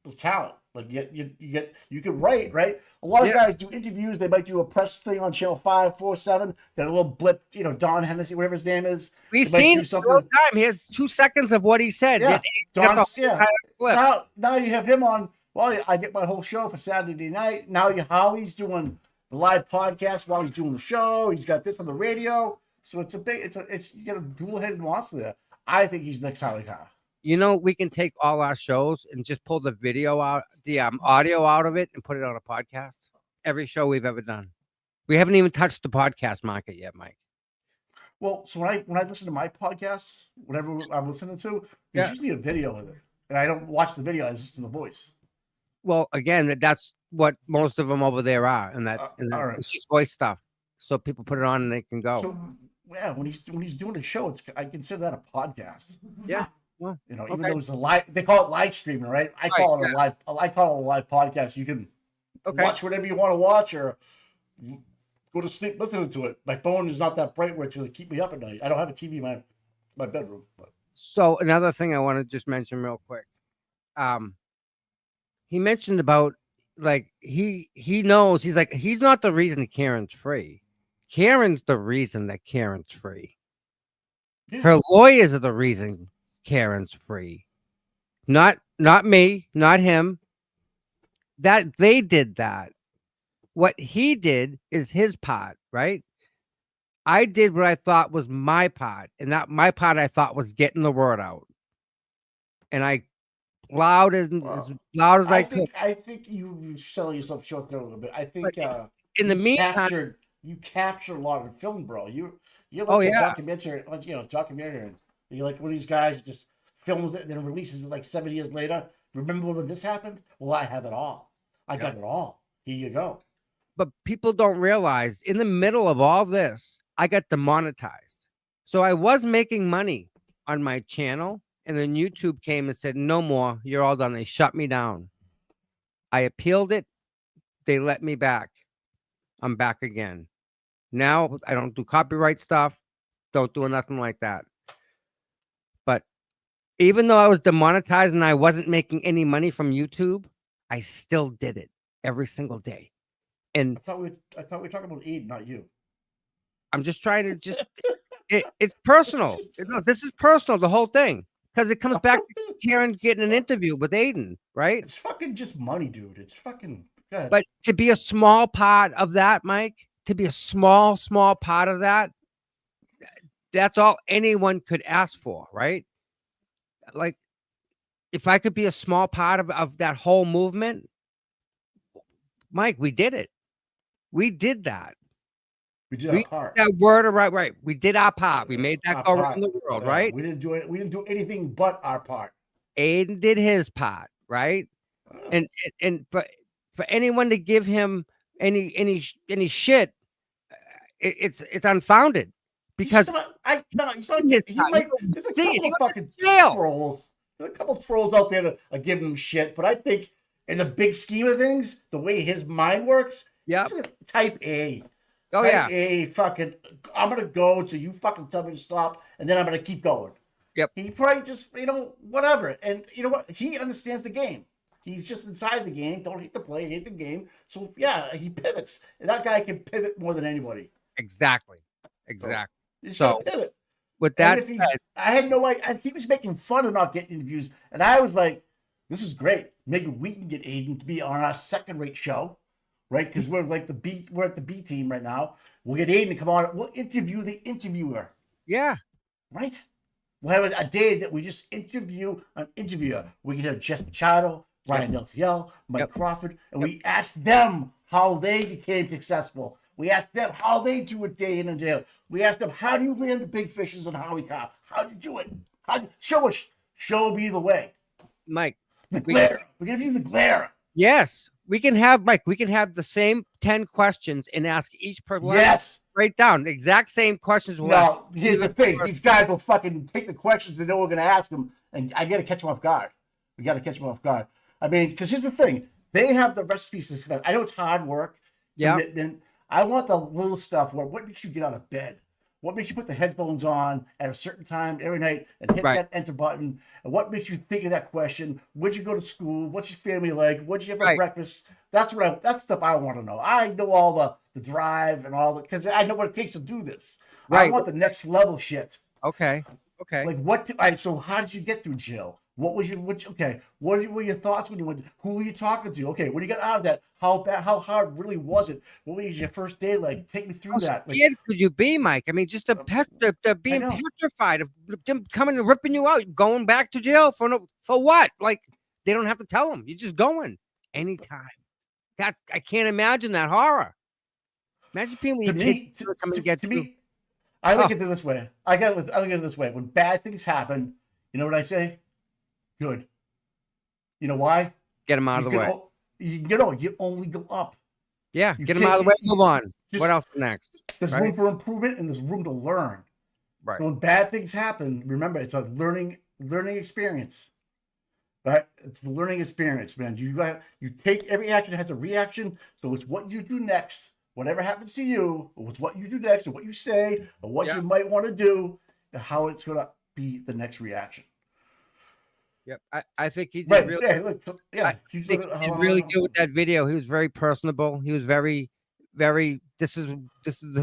was talent. Like you can write, right? A lot of guys do interviews. They might do a press thing on Channel 5, 4, 7. That a little blip, Don Hennessy, whatever his name is. We've seen it all the time. He has 2 seconds of what he said. Yeah, Now you have him on. Well, I get my whole show for Saturday night. Now Howie's doing the live podcast while he's doing the show. He's got this on the radio. So it's you got a dual-headed monster there. I think he's next Howie Carr. We can take all our shows and just pull the video out, the audio out of it, and put it on a podcast. Every show we've ever done. We haven't even touched the podcast market yet, Mike. Well, so when I listen to my podcasts, whatever I'm listening to, there's usually a video in it, and I don't watch the video. I just listen to the voice. Well, again, that's what most of them over there are, and that right. It's just voice stuff. So people put it on and they can go. So yeah, when he's doing a show, I consider that a podcast. Yeah. Well, even though it's a live, they call it live streaming, right? I call it a live podcast. You can watch whatever you want to watch or go to sleep listening to it. My phone is not that bright where it's going to keep me up at night. I don't have a TV in my bedroom. But. So another thing I want to just mention real quick. He mentioned about he knows, he's like, he's not the reason Karen's free. Karen's the reason that Karen's free. Yeah. Her lawyers are the reason Karen's free. Not me, not him. That they did that. What he did is his part, right? I did what I thought was my part, and that my part I thought was getting the word out. And I loud as loud as I could. I think you sell yourself short there a little bit. I think in the meantime, you captured a lot of film, bro. You're like a documentary, documentary. You're like one of these guys who just films it and then releases it like 7 years later. Remember when this happened? Well, I have it all. I got it all. Here you go. But people don't realize in the middle of all this, I got demonetized. So I was making money on my channel, and then YouTube came and said, no more. You're all done. They shut me down. I appealed it. They let me back. I'm back again. Now I don't do copyright stuff. Don't do nothing like that. But even though I was demonetized and I wasn't making any money from YouTube, I still did it every single day. And I thought we were talking about Aiden, not you. I'm just trying to it's personal. This is personal, the whole thing. Because it comes back to Karen getting an interview with Aiden, right? It's fucking just money, dude. It's fucking good. But to be a small part of that, Mike, to be a small part of that, that's all anyone could ask for, right? Like, if I could be a small part of that whole movement, Mike, we did it. We did that. We did our part. That word right. We did our part. We made that go around the world, right? We didn't do it. We didn't do anything but our part. Aiden did his part, right? And for anyone to give him any shit, it's unfounded because there's a couple trolls out there that are giving him shit, but I think in the big scheme of things, the way his mind works, Yep. Type A. Oh Type yeah. A. Fucking. I'm gonna go until you fucking tell me to stop, and then I'm gonna keep going. Yep. He probably just whatever, and you know what? He understands the game. He's just inside the game. Don't hate the play, hate the game. So yeah, he pivots, and that guy can pivot more than anybody. Exactly. So pivot. With that said, I had no idea. He was making fun of not getting interviews, and I was like, "This is great. Maybe we can get Aiden to be on our second-rate show, right? Because we're like we're at the B team right now. We'll get Aiden to come on. We'll interview the interviewer. Yeah. Right. We'll have a day that we just interview an interviewer. We can have Jess Machado, Ryan Deltiel, Mike Crawford, and we ask them how they became successful. We ask them how they do it day in and day out. We ask them, how do you land the big fishes on Howie Cobb? How'd you do it? Show me the way. Mike. The glare. We're going to use the glare. Yes. We can have, Mike, the same 10 questions and ask each person. Yes. Write down the exact same questions. No, here's the thing. These guys will fucking take the questions they know we're going to ask them, and I got to catch them off guard. We got to catch them off guard. I mean, because here's the thing. They have the recipes to success. I know it's hard work. Yeah. I want the little stuff where what makes you get out of bed? What makes you put the headphones on at a certain time every night and hit that enter button? And what makes you think of that question? Where'd you go to school? What's your family like? What'd you have for breakfast? That's stuff I want to know. I know all the drive and all because I know what it takes to do this. I want the next level shit. Okay. Like so how did you get through jail? What was your what were your thoughts when you went? Who were you talking to? Okay, when you got out of that, how hard really was it? What was your first day like? Take me through that. Like, could you be, Mike? I mean, just the being petrified of them coming and ripping you out, going back to jail for what? Like they don't have to tell them. You're just going anytime. That I can't imagine that horror. Imagine being when to me, I look at it this way. I look at it this way. When bad things happen, you know what I say? Good. You know why? Get them out of the way. You only go up. Yeah, get them out of the way. Move on. What else next? There's room for improvement and there's room to learn. Right. So when bad things happen, remember it's a learning experience. Right? It's the learning experience, man. You take every action that has a reaction. So it's what you do next. Whatever happens to you, it's what you do next, or what you say, or what you might want to do, and how it's gonna be the next reaction. Yep, I think he did really. He did really good with that video. He was very personable. He was very, very. This is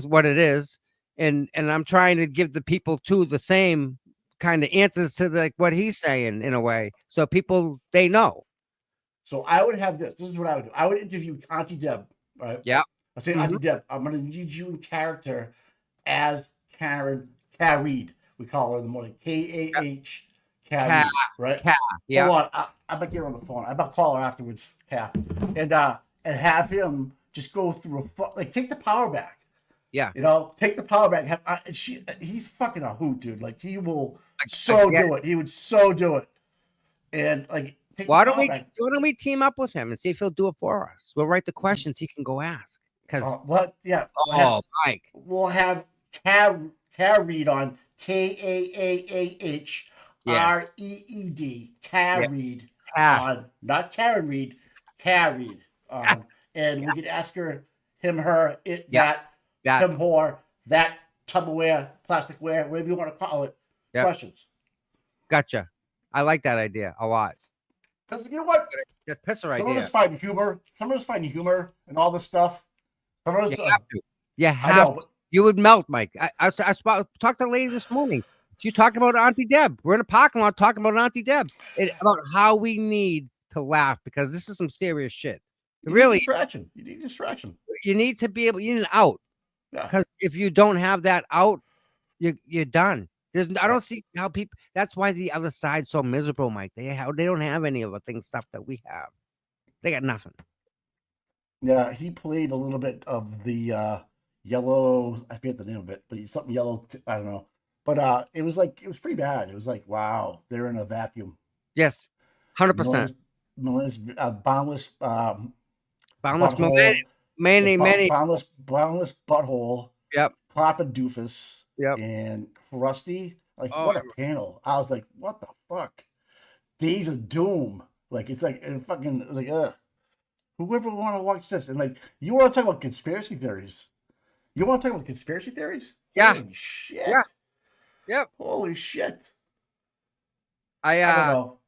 what it is, and I'm trying to give the people too the same kind of answers to what he's saying in a way, so people they know. So I would have this. This is what I would do. I would interview Auntie Deb. Right. Yeah. I say Auntie Deb. I'm gonna need you in character as Karen Reed. We call her in the morning. K-A-H. Cat, right? Cat, yeah. Hold on, I might get her on the phone. I might call her afterwards, Cat, and have him just go through take the power back. Yeah, take the power back. He's fucking a hoot, dude. Like he will do it. He would so do it. And why don't we team up with him and see if he'll do it for us? We'll write the questions he can go ask. Because Mike, we'll have Car Reed on Kaahh. Reed, carried on, not Karen Reed, carried on, and we could ask her, him, her, it, that, him, her, that, Tupperware, plasticware, whatever you want to call it. Questions. Gotcha. I like that idea a lot. Because you know what? That's pisser idea. Some of us find humor. Some of us find humor and all this stuff. Some of us, you have to. You have to. You would melt, Mike. I talked to the lady this morning. She's talking about Auntie Deb. We're in a parking lot talking about Auntie Deb. About how we need to laugh because this is some serious shit. Really, distraction. You need distraction. You need to be able. You need an out. Because if you don't have that out, you're done. I don't see how people. That's why the other side's so miserable, Mike. They don't have any of the stuff that we have. They got nothing. Yeah, he played a little bit of the yellow. I forget the name of it, but he's something yellow. I don't know. But it was pretty bad. It was like, wow, they're in a vacuum. Yes, 100%. Boundless butthole. Yep. Papa doofus. Yep. And crusty. What a panel! I was like, what the fuck? Days of Doom. Ugh. Whoever want to watch this, and like, you want to talk about conspiracy theories? You want to talk about conspiracy theories? Yeah. Holy shit. Yeah. Yep. Holy shit. I don't know.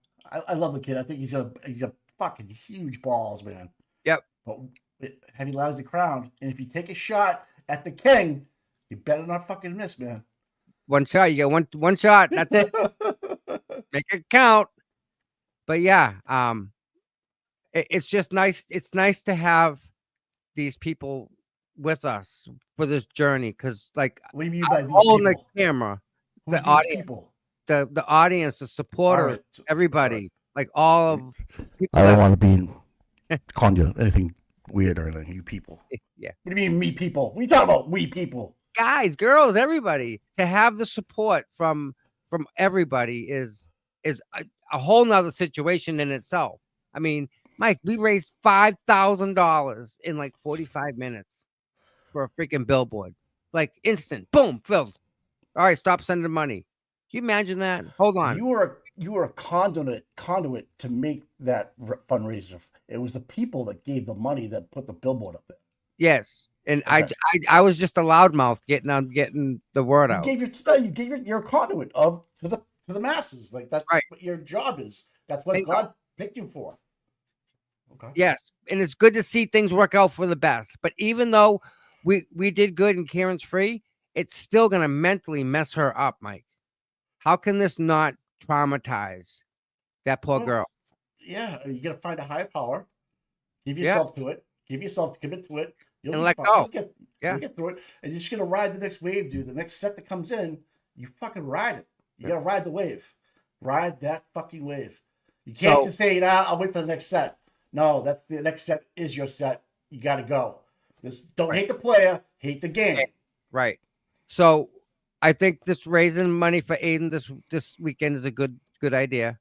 I love the kid. I think he's got fucking huge balls, man. Yep. But heavy lousy crown, and if you take a shot at the king, you better not fucking miss, man. One shot. You get one shot. That's it. Make it count. But yeah, it's just nice. It's nice to have these people with us for this journey, because like, what do you mean by these all people? in the camera, Who's the audience, people? the audience, the supporters, Right. everybody, like all of people. I don't want to be calling you anything weird or anything. You people. Yeah. What do you mean, me people? What are you talking about? We people. Guys, girls, everybody, to have the support from everybody is a whole nother situation in itself. I mean, Mike, we raised $5,000 in like 45 minutes for a freaking billboard, like instant, boom, filled. All right, stop sending money. Can you imagine that? Hold on. You were a conduit to make that fundraiser. It was the people that gave the money that put the billboard up there. Yes, and Okay. I was just a loudmouth getting the word out. You gave your conduit to the masses. Like, that's right. What your job is. That's what God picked you for. Okay. Yes, and it's good to see things work out for the best. But even though we did good and Karen's free, it's still gonna mentally mess her up, Mike. How can this not traumatize that poor girl? Yeah, you gotta find a higher power. Give yourself to it. Commit to it. And let go. You'll get through it. And you're just gonna ride the next wave, dude. The next set that comes in, you fucking ride it. You gotta ride the wave. Ride that fucking wave. You can't just say, I'll wait for the next set. No, that's the next set is your set. You gotta go. Don't hate the player, hate the game. Right. So I think this raising money for Aiden this weekend is a good idea.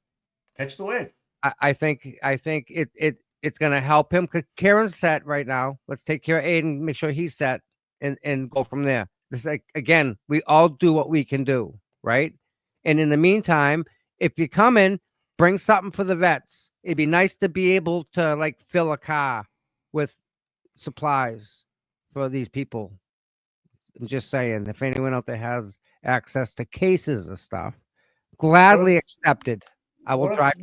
Catch the wave. I think it's gonna help him, because Karen's set right now. Let's take care of Aiden, make sure he's set, and go from there. This is like, again, we all do what we can do, right? And in the meantime, if you come in, bring something for the vets. It'd be nice to be able to like fill a car with supplies for these people. I'm just saying, if anyone out there has access to cases of stuff, gladly accepted. I will drive.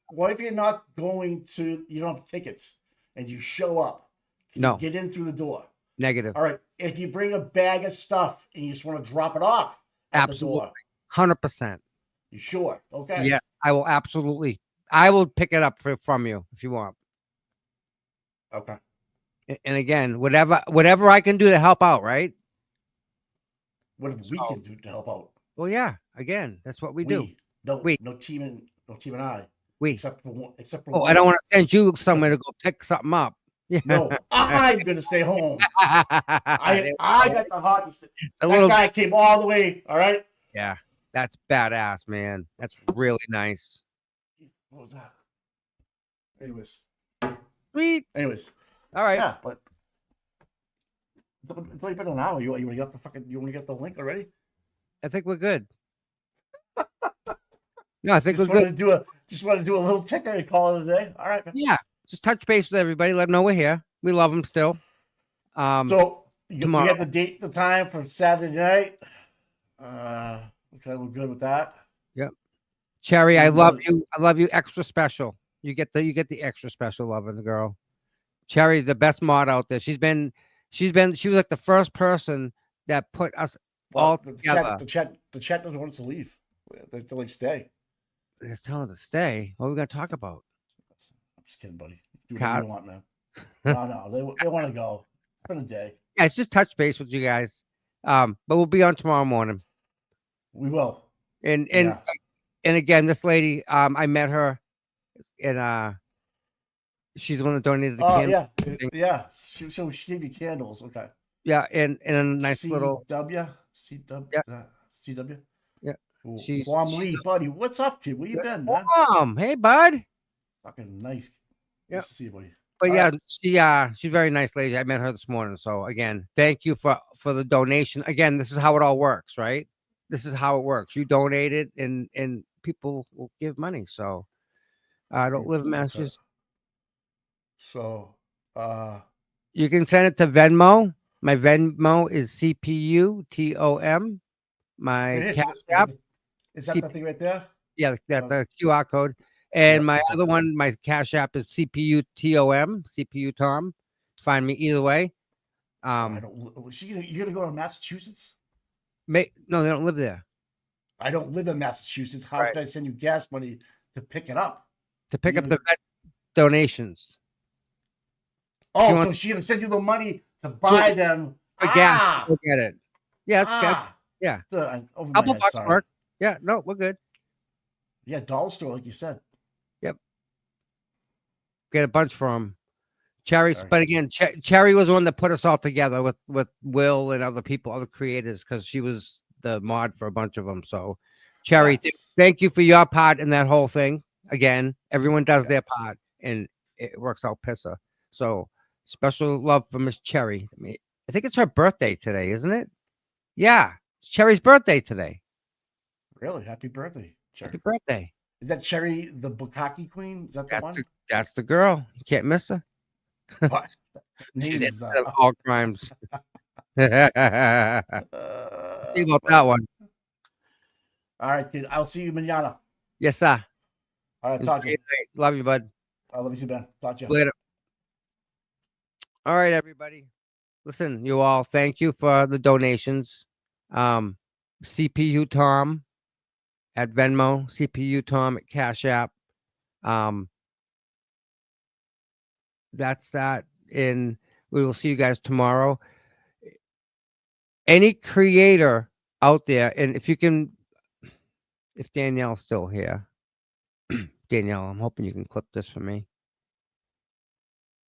What if you're not going to? You don't have tickets, and you show up? No. You get in through the door. Negative. All right. If you bring a bag of stuff and you just want to drop it off, absolutely, 100%. You sure? Okay. Yes, I will absolutely. I will pick it up from you if you want. Okay. And again, whatever I can do to help out, right? Whatever we can do to help out. Well, yeah. Again, that's what we do. No team and I. Except for one. Oh, I don't want to send you somewhere to go pick something up. Yeah. No, I'm gonna stay home. I got the hockey stick. That guy came all the way. All right. Yeah, that's badass, man. That's really nice. What was that? Anyways. Sweet. Anyways. All right. Yeah, but it's only been an hour. You want to get the link already? I think we're good. No, I think just we're good. Just want to do a little ticker and call it a day. All right. Man. Yeah. Just touch base with everybody. Let them know we're here. We love them still. So tomorrow. We have the date, the time for Saturday night. Okay, we're good with that. Yep. Cherry, I love you. I love you extra special. You get the extra special loving the girl. Cherry, the best mod out there. She was like the first person that put us all together. The chat doesn't want us to leave. They like stay. They're telling us to stay. What are we gonna talk about? I'm just kidding, buddy. Do what you want, man. No, they want to go. It's been a day. Yeah, it's just touch base with you guys. But we'll be on tomorrow morning. We will. And again, this lady, I met her, and she's the one that donated the candles. Yeah. She gave you candles. Okay. Yeah, and a nice little CW. Yeah. CW. Yeah. She's Lee, buddy. What's up, kid? Where you been, man? Hey, bud. Fucking nice. Yeah. Nice to see you, buddy. But she's a very nice lady. I met her this morning. So again, thank you for the donation. Again, this is how it all works, right? This is how it works. You donate it, and people will give money. So I don't live in Massachusetts. So You can send it to Venmo. My Venmo is CPUTOM. My Cash App. Is that the thing right there? Yeah, that's a QR code. And my other one, my Cash App is CPUTOM. CPU Tom. Find me either way. You're gonna go to Massachusetts? No, they don't live there. I don't live in Massachusetts. How can I send you gas money to pick it up? To pick up the vet donations. Oh, so she's gonna send you the money to buy them for gas. Go get it. Yeah, it's good. Yeah, couple bucks work. Yeah, no, we're good. Yeah, dollar store, like you said. Yep. Get a bunch from Cherry. But again, Cherry was the one that put us all together with Will and other people, other creators, because she was the mod for a bunch of them. So, Cherry, thank you for your part in that whole thing. Again, everyone does their part, and it works out pisser. So, special love for Miss Cherry. I think it's her birthday today, isn't it? Yeah, it's Cherry's birthday today. Really? Happy birthday, Cherry. Happy birthday. Is that Cherry the Bukkake Queen? Is that the one? That's the girl. You can't miss her. What? She's innocent of all crimes. See about that one. All right, kid. I'll see you mañana. Yes, sir. All right, talk to you. Love you, bud. I love you too, Ben. Talk to you later. All right, everybody. Listen, you all, thank you for the donations. CPU Tom at Venmo, CPU Tom at Cash App. That's that. And we will see you guys tomorrow. Any creator out there, and if Danielle's still here, Danielle, I'm hoping you can clip this for me.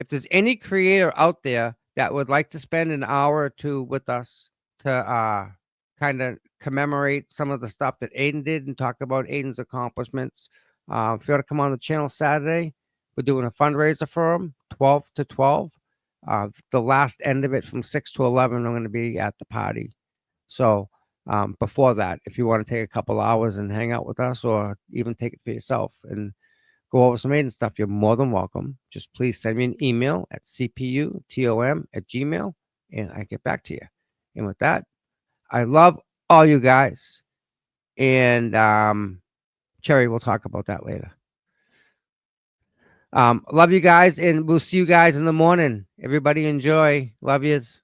If there's any creator out there that would like to spend an hour or two with us to kind of commemorate some of the stuff that Aiden did and talk about Aiden's accomplishments, if you want to come on the channel Saturday, we're doing a fundraiser for him, 12 to 12. The last end of it from 6 to 11, I'm going to be at the party. So before that, if you want to take a couple hours and hang out with us, or even take it for yourself and go over some Aiden stuff, you're more than welcome. Just please send me an email at cputom@gmail.com, and I get back to you. And with that, I love all you guys. And Cherry, we'll talk about that later. Love you guys, and we'll see you guys in the morning. Everybody enjoy. Love yous.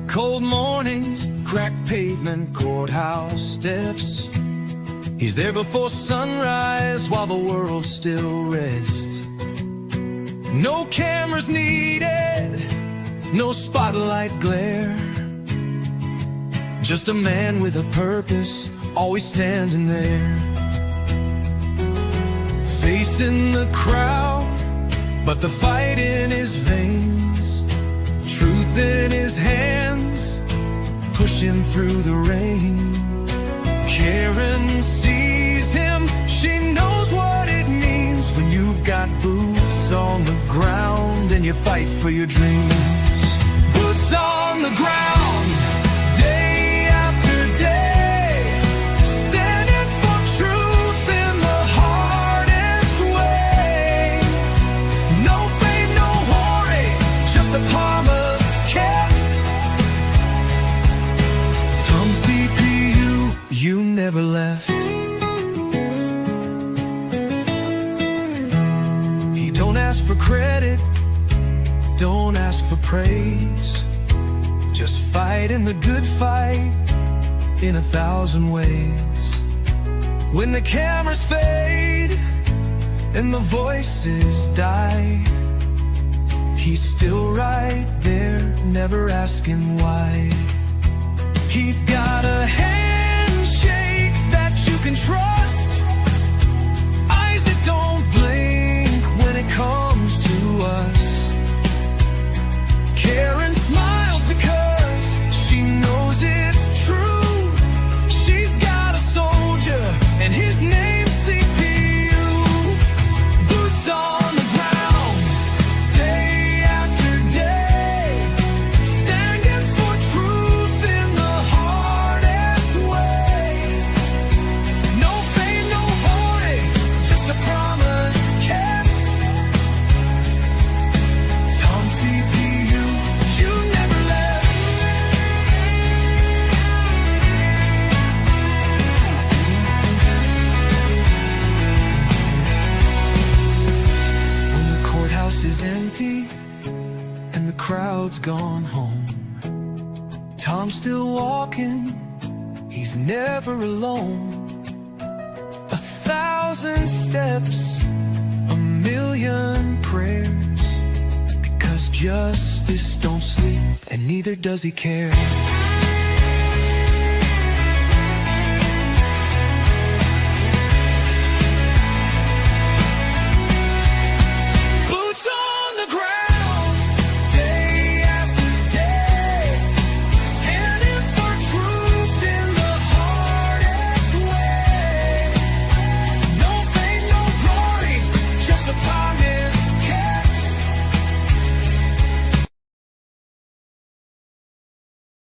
Cold mornings, cracked pavement, courthouse steps. He's there before sunrise while the world still rests. No cameras needed, no spotlight glare. Just a man with a purpose, always standing there. Facing the crowd, but the fight in his veins. Truth in his hands, pushing through the rain. Karen sees him, she knows what it means when you've got boots on the ground and you fight for your dreams. Boots on the ground, day after day, standing for truth in the hardest way. No fame, no worry, just a promise kept. Tom CPU, you never left. He don't ask for credit, don't ask for praise. Just fight in the good fight in 1,000 ways. When the cameras fade and the voices die, he's still right there, never asking why. He's got a handshake that you can trust, eyes that don't blink when it comes to us. Karen smiles because she knows it's true. She's got a soldier and his name's CPU. Boots on the ground, day after day, standing for truth in the hardest empty and the crowd's gone home. Tom's still walking, he's never alone. 1,000 steps, 1,000,000 prayers, because justice don't sleep and neither does he care.